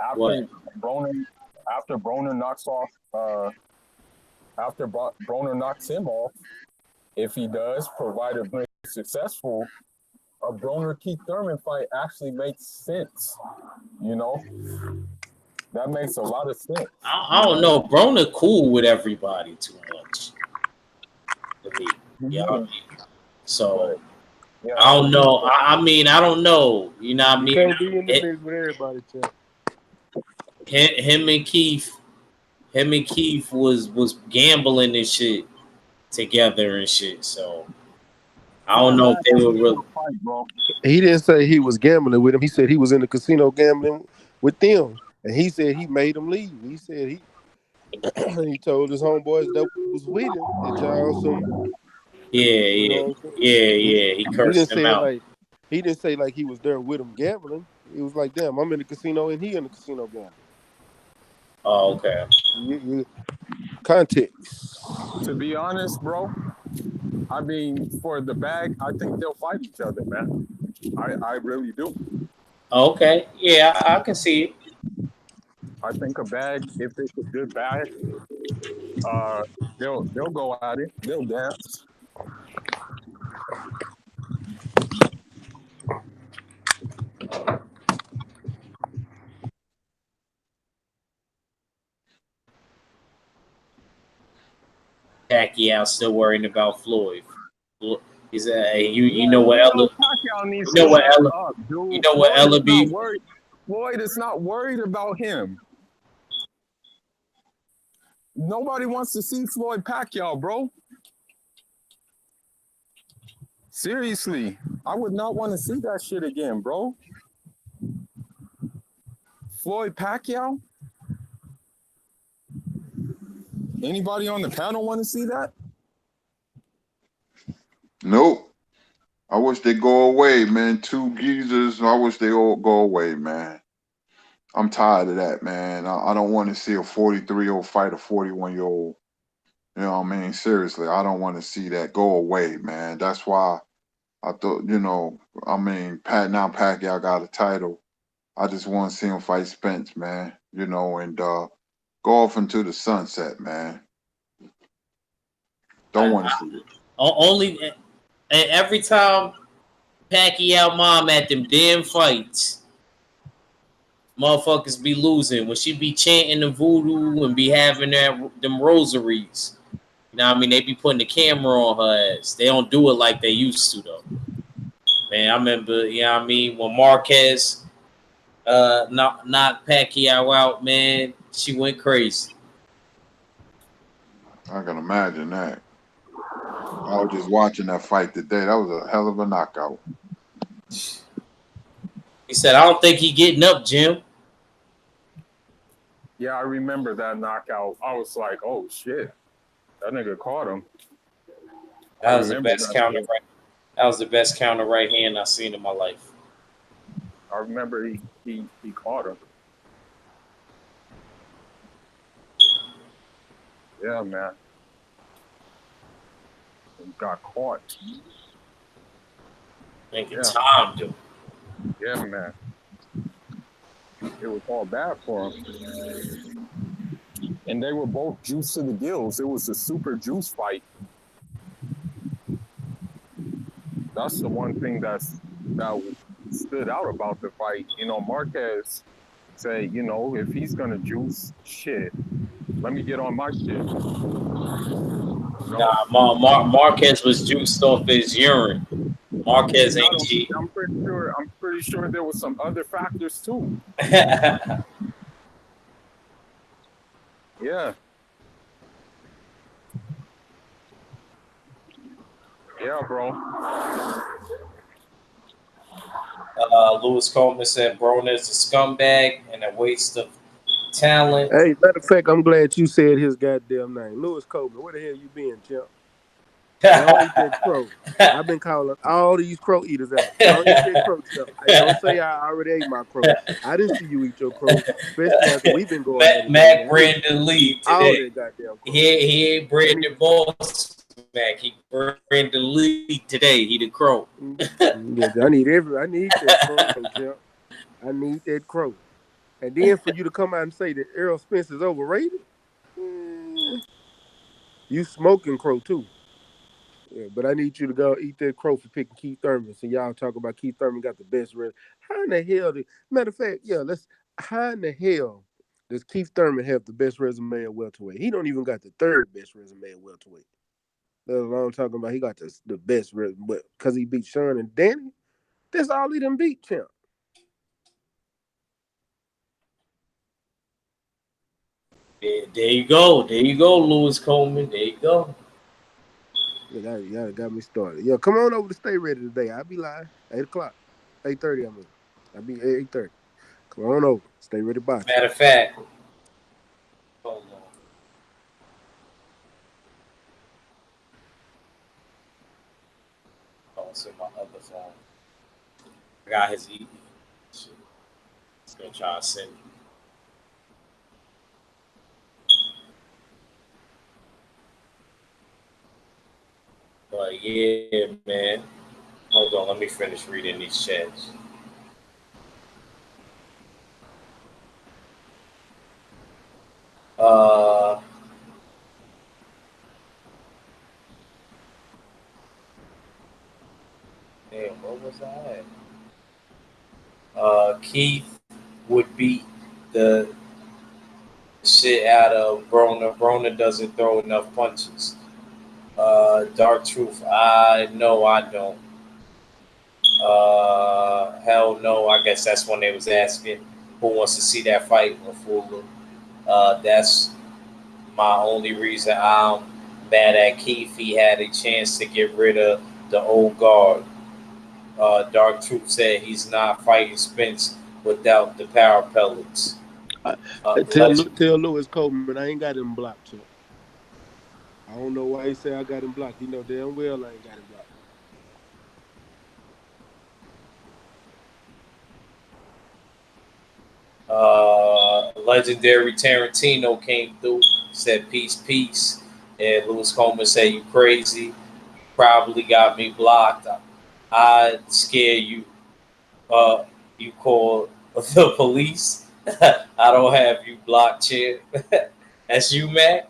After Broner knocks off, after Broner knocks him off, if he does, provided very successful, a Broner Keith Thurman fight actually makes sense. You know, that makes a lot of sense. I don't know. Broner cool with everybody too much. Yeah. So yeah, I don't know. I mean, I don't know. You know what I mean? Can't be in the mix with everybody, Chuck. Him and Keith was gambling and shit together and shit. So I don't know if they were really. He didn't say he was gambling with him. He said he was in the casino gambling with them, and he said he made him leave. He said he told his homeboys that was with him that y'all some. Yeah. He cursed him out. He didn't say like he was there with him gambling. It was like, damn, I'm in the casino and he in the casino gambling. Oh, okay. Context. To be honest, bro, I mean, for the bag, I think they'll fight each other, man. I really do. Okay, yeah, I can see it. I think a bag, if it's a good bag, uh, they'll go at it. They'll dance. Pacquiao still worrying about Floyd. He's you know Man, what you know Ella Pacquiao needs you to know what shut Ella up, you dude. know what Floyd Ella is not be worried. Floyd is not worried about him. Nobody wants to see Floyd Pacquiao, bro. Seriously, I would not want to see that shit again, bro. Floyd Pacquiao? Anybody on the panel want to see that? Nope. I wish they go away, man. Two geezers. I wish they all go away, man. I'm tired of that, man. I don't want to see a 43-year-old fight a 41-year-old. You know what I mean? Seriously, I don't want to see that. Go away, man. That's why I thought, I mean, now Pacquiao got a title. I just want to see him fight Spence, man. And go off into the sunset, man. Don't want to see it. only every time Pacquiao mom at them damn fights, motherfuckers be losing when she be chanting the voodoo and be having them rosaries. You know what I mean? They be putting the camera on her ass. They don't do it like they used to though. Man, I remember, you know what I mean, when Marquez knocked Pacquiao out, man, she went crazy. I can imagine that. I was just watching that fight today. That was a hell of a knockout. He said, I don't think he getting up, Jim. Yeah, I remember that knockout. I was like, oh shit, that nigga caught him. That was the best counter Shit. right. That was the best counter right hand I've seen in my life. I remember he caught him. Yeah, man. He got caught. Thinking Yeah, timed him. yeah, man. It was all bad for him. And they were both juice to the gills. It was a super juice fight. That's the one thing that stood out about the fight. Marquez said, if he's gonna juice, shit, let me get on my shit. Nah, Marquez was juiced off his urine. Marquez ain't cheat. I'm pretty sure there was some other factors too. Yeah. Yeah, bro. Lewis Coleman said Broner's a scumbag and a waste of talent. Hey, matter of fact, I'm glad you said his goddamn name. Lewis Coleman, where the hell you been, champ? Don't eat that crow. I've been calling all these crow eaters out. Don't eat that crow, champ. Don't say I already ate my crow. I didn't see you eat your crow, especially after we've been going at it. Mac Brandon Lee All today. that goddamn crow. He ain't Brandon Boss Mac. He Brandon Lee today. He the crow. Yeah, I need that crow, champ. I need that crow. And then for you to come out and say that Errol Spence is overrated, you smoking crow too. Yeah, but I need you to go eat that crow for picking Keith Thurman. So y'all talk about Keith Thurman got the best resume. How in the hell matter of fact, how in the hell does Keith Thurman have the best resume at welterweight? He don't even got the third best resume at welterweight. Let alone talking about he got the best resume, but because he beat Sean and Danny, that's all he done beat, champ. There you go. There you go, Lewis Coleman. There you go. Y'all got me started. Yo, come on over to Stay Ready today. I'll be live 8:00, 8:30. I mean, I'll be 8:30. Come on over. Stay Ready box. Matter of fact, hold on. Oh, it's in my other phone. I got his email. He's gonna try to send me. But yeah, man. Hold on, let me finish reading these chats. Uh, damn, what was I at? Keith would beat the shit out of Broner. Broner doesn't throw enough punches. Dark Truth, I know I don't. Hell no. I guess that's when they was asking who wants to see that fight with Fuller. That's my only reason I'm mad at Keith. He had a chance to get rid of the old guard. Dark Truth said he's not fighting Spence without the power pellets. I, Legend. tell Lewis Coleman I ain't got him blocked, Chuck. I don't know why he say I got him blocked. He know damn well I ain't got him blocked. Legendary Tarantino came through, said peace, peace. And Louis Coleman said you crazy. Probably got me blocked. I scare you. Uh, you call the police. I don't have you blocked, champ. That's you, Mac.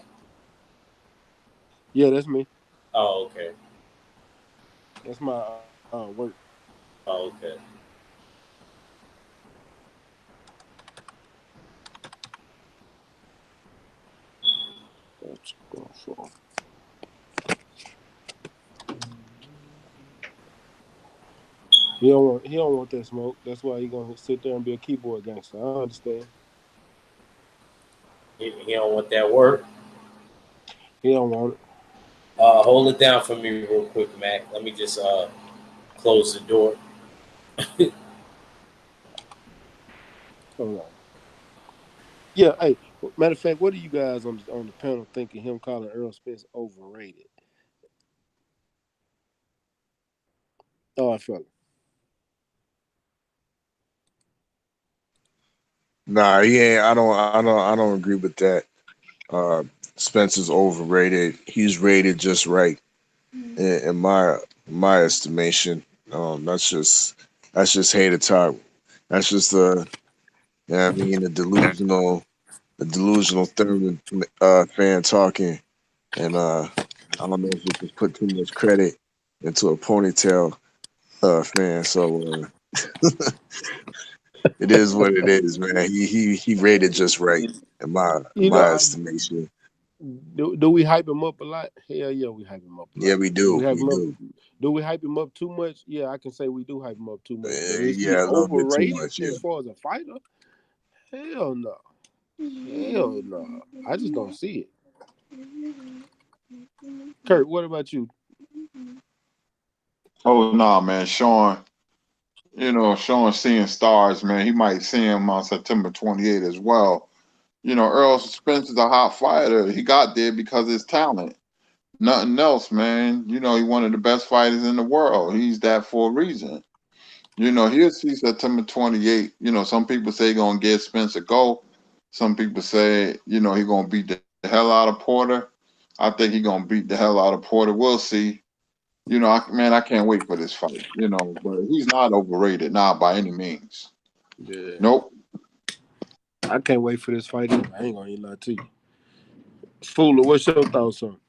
Yeah, that's me. Oh, okay. That's my work. Oh, okay. Let's go for. He don't want that smoke. That's why he gonna sit there and be a keyboard gangster. I understand. He don't want that work. He don't want it. Hold it down for me real quick, Mac. Let me just close the door. Hold on. Yeah, hey, matter of fact, what are you guys on the panel thinking him calling Earl Spence overrated? Oh, I felt it. Nah, he ain't. I don't agree with that. Uh, Spencer's overrated. He's rated just right in my estimation. That's just hater talk. That's just I mean, a delusional third fan talking, and I don't know if we just put too much credit into a ponytail fan. So it is what it is, man. He rated just right in my in You know, my estimation. do we hype him up a lot? Hell yeah, we hype him up a Yeah, lot. we Do do. we hype We him up? do. Do we hype him up too much? Yeah, I can say we do hype him up too much. But is he Yeah, a little bit too overrated much. as Yeah. far as a fighter? Hell no. Hell no. I just don't see it. Kurt, what about you? Oh no, man, Sean. Sean seeing stars, man. He might see him on September 28th as well. Earl Spence is a hot fighter. He got there because of his talent. Nothing else, man. He's one of the best fighters in the world. He's that for a reason. He'll see September 28th. Some people say he's gonna get Spence a go. Some people say, he's gonna beat the hell out of Porter. I think he's gonna beat the hell out of Porter. We'll see. I can't wait for this fight. But he's not overrated, not by any means. Yeah. Nope. I can't wait for this fight either. I ain't gonna lie to you. Fooler, what's your thoughts on it?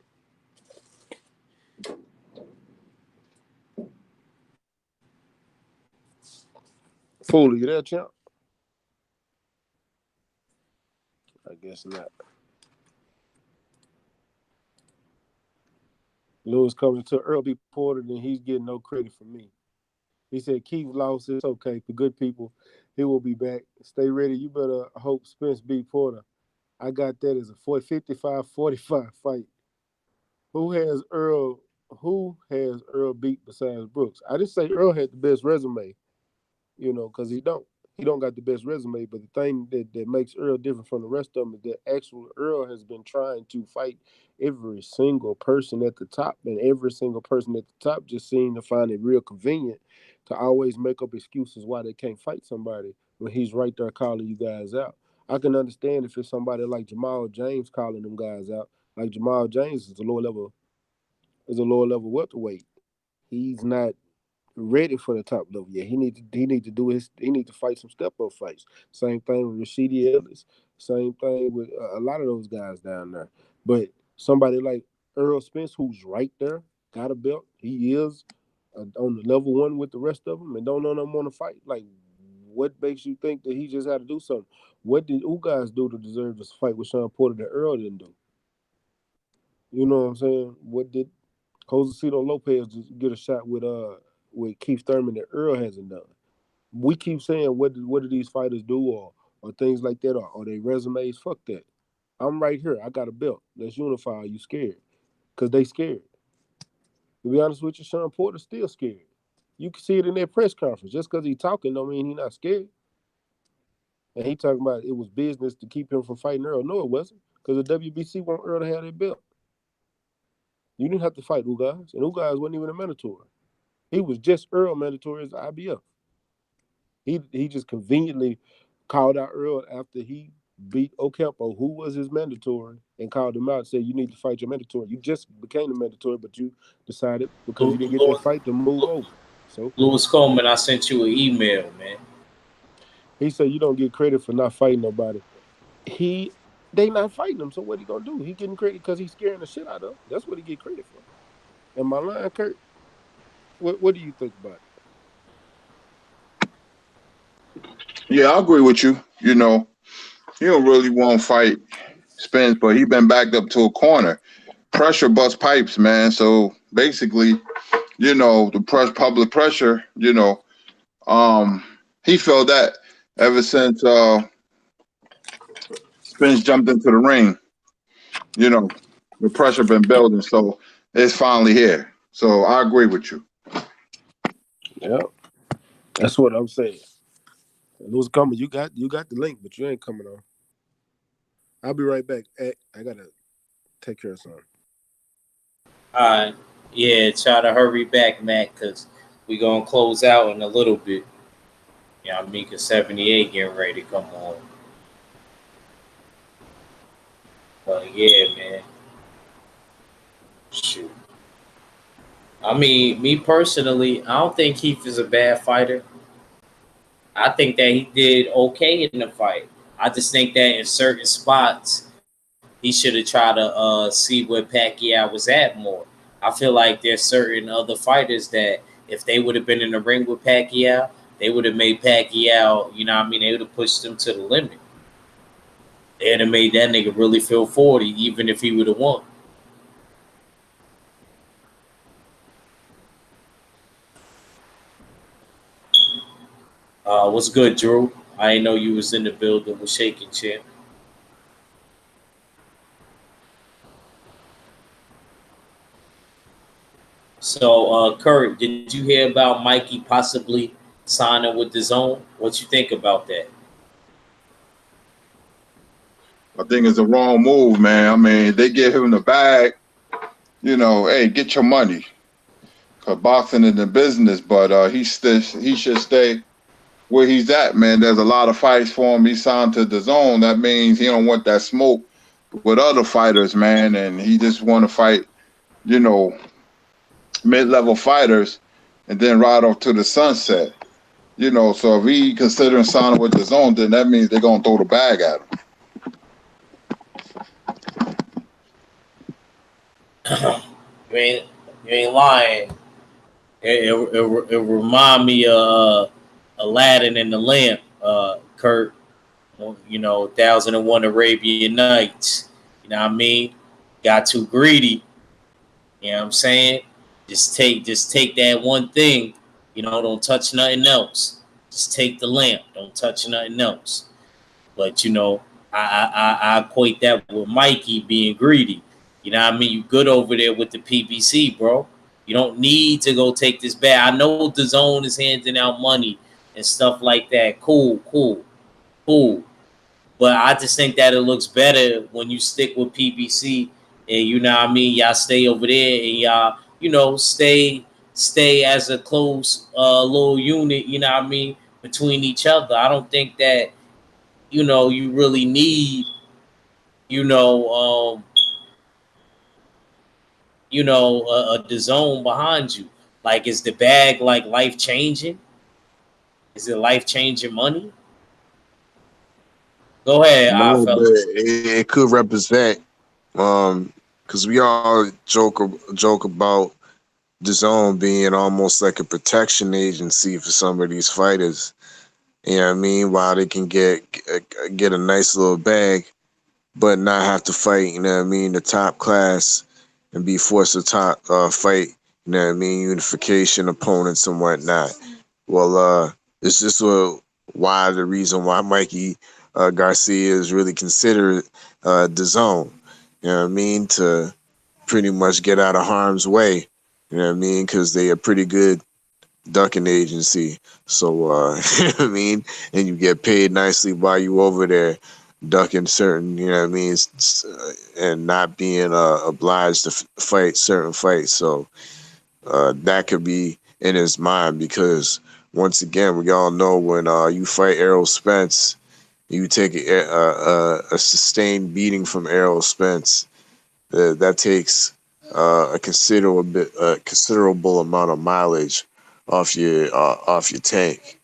Fooler, you there, champ? I guess not. Lewis coming to Earl B. Porter, then he's getting no credit from me. He said Keith lost. It's okay for good people. He will be back. Stay ready. You better hope Spence beat Porter. I got that as a 55-45 fight. Who has Earl? Who has Earl beat besides Brooks? I didn't say Earl had the best resume, because he don't. He don't got the best resume. But the thing that makes Earl different from the rest of them is that actual Earl has been trying to fight every single person at the top, and every single person at the top just seemed to find it real convenient to always make up excuses why they can't fight somebody when he's right there calling you guys out. I can understand if it's somebody like Jamal James calling them guys out. Like Jamal James is a low level is a lower level welterweight. He's not ready for the top level yet. He need to fight some step up fights. Same thing with Rashidi Ellis. Same thing with a lot of those guys down there. But somebody like Earl Spence, who's right there, got a belt. He is on the level one with the rest of them, and don't know them want to fight. Like, what makes you think that he just had to do something? What did you guys do to deserve this fight with Sean Porter that Earl didn't do? You know what I'm saying? What did Josecito Lopez just get a shot with Keith Thurman that Earl hasn't done? We keep saying what do these fighters do or things like that or their resumes? Fuck that. I'm right here. I got a belt. Let's unify. Are you scared? Because they scared. To be honest with you, Sean Porter's still scared. You can see it in their press conference. Just because he's talking don't mean he's not scared. And he talking about it was business to keep him from fighting Earl. No, it wasn't. Because the WBC want Earl to have that belt. You didn't have to fight Ugas. And Ugas wasn't even a mandatory. He was just Earl mandatory as the IBF. He just conveniently called out Earl after he beat Ocampo, who was his mandatory, and called him out and said, you need to fight your mandatory. You just became the mandatory, but you decided because you didn't get that fight to move over. So Lewis Coleman, I sent you an email, man. he said you don't get credit for not fighting nobody. They not fighting him, so what he gonna do? He getting credit because he's scaring the shit out of them. That's what he get credit for. Am I lying, Kurt? What do you think about it? Yeah, I agree with you. You know, he don't really want to fight Spence, but he been backed up to a corner. Pressure busts pipes, man. So basically, you know, the public pressure, you know, he felt that ever since Spence jumped into the ring. You know, the pressure been building, so it's finally here. So I agree with you. Yeah, that's what I'm saying. Lewis Coleman, you got the link, but you ain't coming on. I'll be right back. I gotta take care of something. All right. Yeah, try to hurry back, Matt, because we going to close out in a little bit. Yeah, Mika 78 getting ready to come on. But yeah, man. Shoot. I mean, me personally, I don't think Keith is a bad fighter. I think that he did okay in the fight. I just think that in certain spots, he should have tried to see where Pacquiao was at more. I feel like there's certain other fighters that if they would have been in the ring with Pacquiao, they would have made Pacquiao, you know what I mean? They would have pushed him to the limit. They'd have made that nigga really feel 40, even if he would have won. What's good, Drew? I didn't know you was in the building with Shaking Champ. So, Kurt, did you hear about Mikey possibly signing with the Zone? What you think about that? I think it's the wrong move, man. I mean, they give him the bag, you know, hey, get your money. Cause boxing is the business, but he should stay where he's at, man. There's a lot of fights for him. He signed to the Zone. That means he don't want that smoke with other fighters, man, and he just want to fight, you know, mid-level fighters, and then ride off to the sunset. You know, so if he considering signing with the Zone, then that means they're gonna throw the bag at him. You ain't lying. It remind me of Aladdin and the Lamp, Kurt. You know, 1001 Arabian Nights. You know what I mean? Got too greedy. You know what I'm saying? Just take that one thing. You know, don't touch nothing else. Just take the lamp. Don't touch nothing else. But you know, I equate that with Mikey being greedy. You know what I mean? You good over there with the PBC, bro. You don't need to go take this back. I know the Zone is handing out money and stuff like that. Cool. But I just think that it looks better when you stick with PBC and you know what I mean. Y'all stay over there and y'all, you know, stay as a close little unit. You know what I mean, between each other. I don't think that you really need you know the zone behind you. Like, is the bag like life changing? Is it life changing money? Go ahead, No, but fellas. it could represent because we all joke about the zone being almost like a protection agency for some of these fighters. You know what I mean? While they can get a nice little bag, but not have to fight. You know what I mean? The top class and be forced to fight. You know what I mean? Unification opponents and whatnot. Well, it's just why the reason why Mikey Garcia is really considered the zone. You know what I mean? To pretty much get out of harm's way. You know what I mean? Because they are pretty good ducking agency. So, you know what I mean? And you get paid nicely while you over there ducking certain, you know what I mean? And not being obliged to fight certain fights. So, that could be in his mind because once again, we all know when you fight Errol Spence, you take a sustained beating from Errol Spence. That takes a considerable amount of mileage off your tank.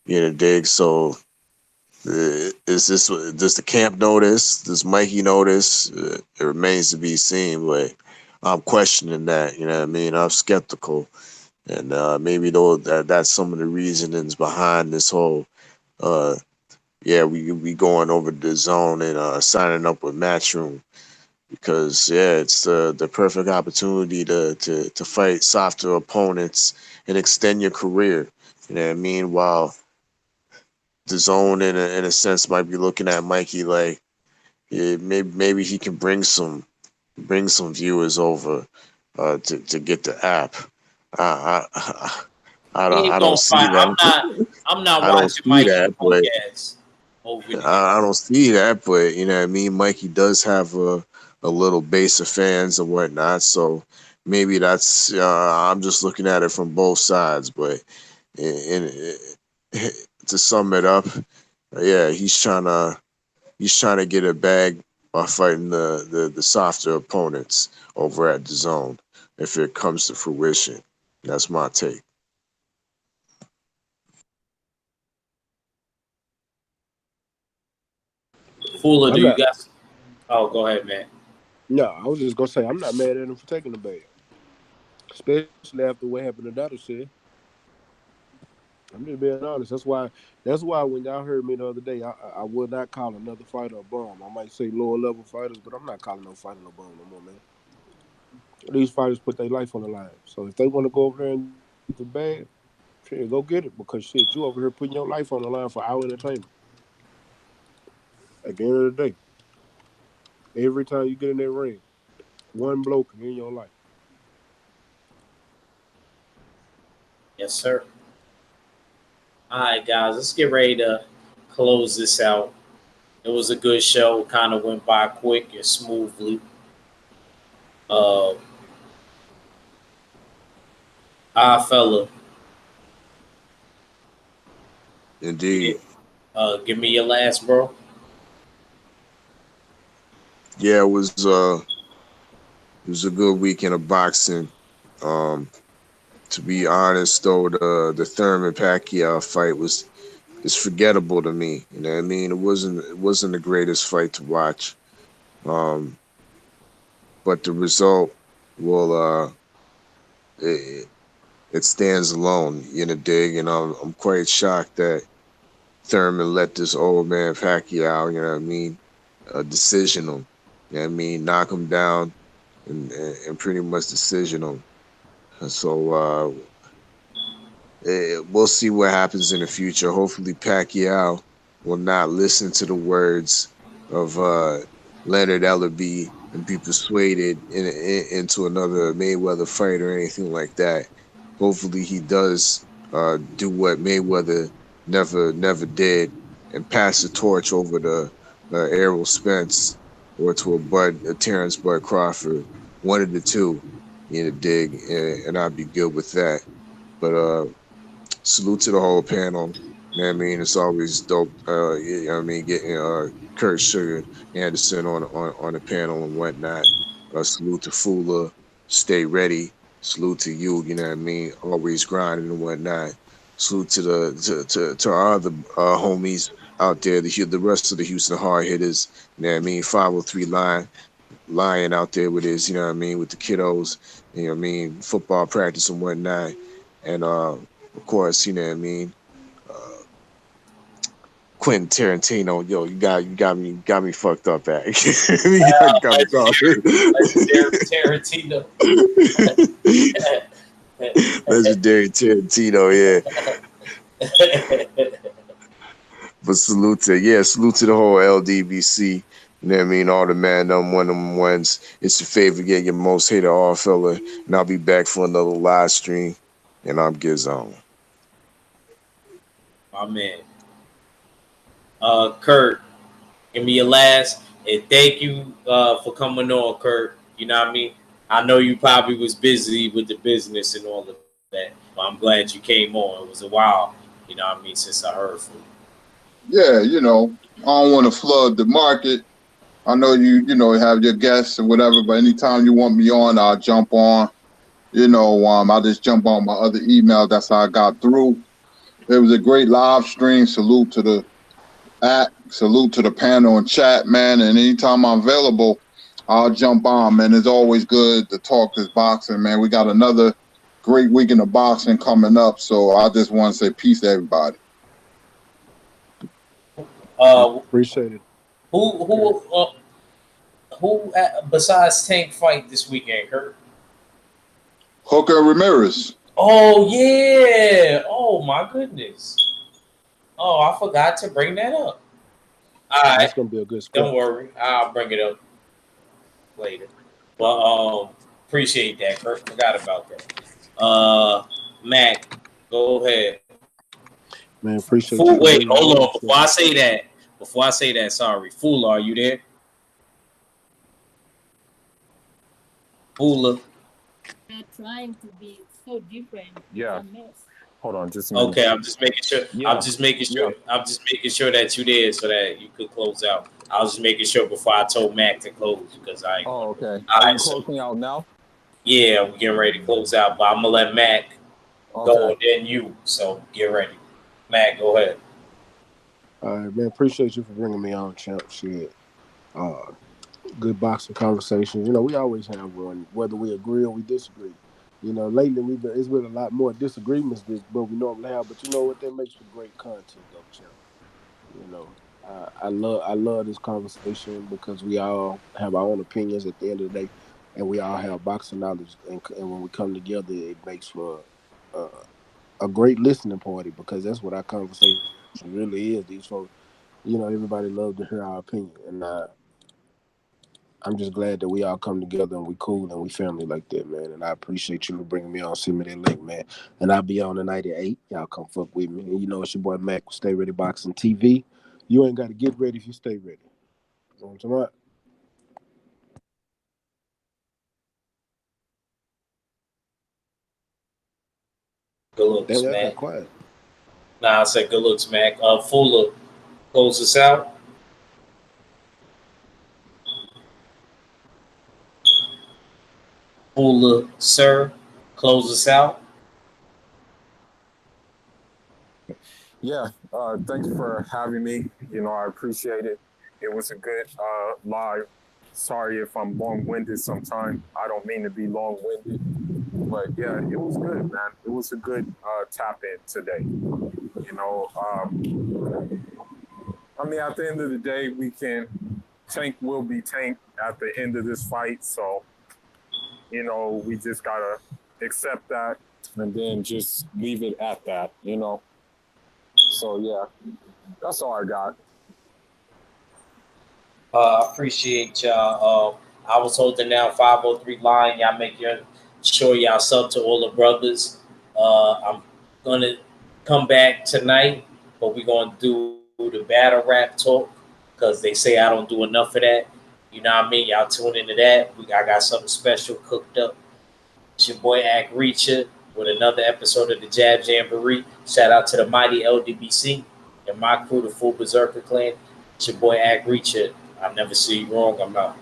You know, dig. So, is this does the camp notice? Does Mikey notice? It remains to be seen, but I'm questioning that. You know what I mean? I'm skeptical, and maybe though that's some of the reasonings behind this whole. Uh, yeah, we going over the zone and signing up with Matchroom because yeah, it's the perfect opportunity to fight softer opponents and extend your career. You know what I mean? While the zone in a sense might be looking at Mikey like yeah, maybe he can bring some viewers over to get the app. I I, He ain't I don't gonna see fight. I'm that. not. I'm not I don't watching see Mikey that, but Diaz over there. I don't see that, but you know what I mean. Mikey does have a little base of fans and whatnot, so maybe that's. I'm just looking at it from both sides, but to sum it up, yeah, he's trying to get a bag by fighting the softer opponents over at the zone. If it comes to fruition, that's my take. Fuller, do I'm you not. guys? Oh, go ahead, man. No, I was just gonna say I'm not mad at him for taking the bag, especially after what happened to Dada said. I'm just being honest. That's why when y'all heard me the other day, I would not call another fighter a bum. I might say lower level fighters, but I'm not calling no fighter no bum no more, man. These fighters put their life on the line. So if they want to go over there and get the bag, shit, go get it. Because shit, you over here putting your life on the line for our entertainment. At the end of the day, every time you get in that ring, one blow can end your life. Yes, sir. All right, guys, let's get ready to close this out. It was a good show. Kind of went by quick and smoothly. Uh, fella, Indeed, give me your last, bro. yeah, it was a good weekend of boxing. Um, to be honest, though, the Thurman Pacquiao fight was is forgettable to me. You know what I mean? It wasn't the greatest fight to watch. Um, but the result will it, it stands alone. You know, dig, and I'm quite shocked that Thurman let this old man Pacquiao, you know what I mean, decision him. You know what I mean, knock him down and pretty much decision him. So we'll see what happens in the future. Hopefully, Pacquiao will not listen to the words of Leonard Ellerby and be persuaded into another Mayweather fight or anything like that. Hopefully, he does do what Mayweather never did and pass the torch over to Errol Spence or to a Terrence Bud Crawford, one of the two, in a dig, and I'd be good with that. But salute to the whole panel. You know what I mean? It's always dope. You know what I mean? Getting Kurt Sugar Anderson on the panel and whatnot. Salute to Fula. stay ready. Salute to you, you know what I mean? Always grinding and whatnot. Salute to to our other homies out there, the rest of the Houston hard hitters, you know what I mean? 503 Lion out there with his, you know what I mean, with the kiddos, you know what I mean, football practice and whatnot. And of course, you know what I mean, uh, Quentin Tarantino, yo, you got me fucked up, man. You got me talking. Legendary Tarantino. Legendary Tarantino, yeah. But salute to the whole LDBC. You know what I mean? All the man, them ones. It's your favorite, yeah, your most hated all fella. And I'll be back for another live stream. And I'm Gizon. My man. Kurt, give me your last. And thank you for coming on, Kurt. You know what I mean? I know you probably was busy with the business and all of that, but I'm glad you came on. It was a while, you know what I mean, since I heard from you. Yeah, I don't want to flood the market. I know you have your guests or whatever, but anytime you want me on, I'll jump on. I'll just jump on my other email. That's how I got through. It was a great live stream. Salute to the salute to the panel and chat, man. And anytime I'm available, I'll jump on, man. It's always good to talk this boxing, man. We got another great weekend of boxing coming up. So I just want to say peace to everybody. Appreciate it. Who besides Tank fight this weekend, Kurt? Hooker Ramirez. Oh yeah! Oh my goodness! Oh, I forgot to bring that up. All right, That's gonna be a good score. Don't worry, I'll bring it up later. But appreciate that, Kurt. Forgot about that. Mac, go ahead. Man, appreciate you. Wait, hold on. Before I say that, sorry. Fula, are you there? Fula. They're trying to be so different. Yeah. It's a mess. Hold on, just a minute. Okay, I'm just making sure. Yeah. I'm just making sure that you there so that you could close out. I was just making sure before I told Mac to close because I. Oh, okay. Are you closing out now? Yeah, we're getting ready to close out, but I'm gonna let Mac go and then you. So get ready, Mac. Go ahead. All right, man. Appreciate you for bringing me on, champ. Shit. Good boxing conversations. We always have one, whether we agree or we disagree. Lately it's been a lot more disagreements than what we normally have. But you know what? That makes for great content, though, champ. I love this conversation because we all have our own opinions at the end of the day, and we all have boxing knowledge. And when we come together, it makes for a great listening party because that's what our conversation really is. These folks, everybody loves to hear our opinion, and I'm just glad that we all come together and we cool and we family like that, man. And I appreciate you for bringing me on. Send me that link, man. And I'll be on tonight at 8. Y'all come fuck with me. And it's your boy Mac with Stay Ready Boxing TV. You ain't got to get ready if you stay ready. You know what I'm talking about? Good looks, Damn, y'all Mac. got quiet. Nah, I said good looks, Mac. Fula, close us out. Fula, sir, close us out. Yeah, thanks for having me. I appreciate it. It was a good live. Sorry if I'm long-winded sometime. I don't mean to be long-winded. But yeah, it was good, man. It was a good tap in today. At the end of the day, Tank will be Tank at the end of this fight. So, we just got to accept that and then just leave it at that, So, yeah, that's all I got. I appreciate y'all. I was holding down 503 line. Y'all make sure y'all sub to all the brothers. I'm going to come back tonight, but we're going to do the battle rap talk because they say I don't do enough of that. You know what I mean? Y'all tune into that. I got something special cooked up. It's your boy Ak Reacher with another episode of the Jab Jamboree. Shout out to the mighty LDBC and my crew, the Full Berserker Clan. It's your boy Ak Reacher. I never see you wrong. I'm out.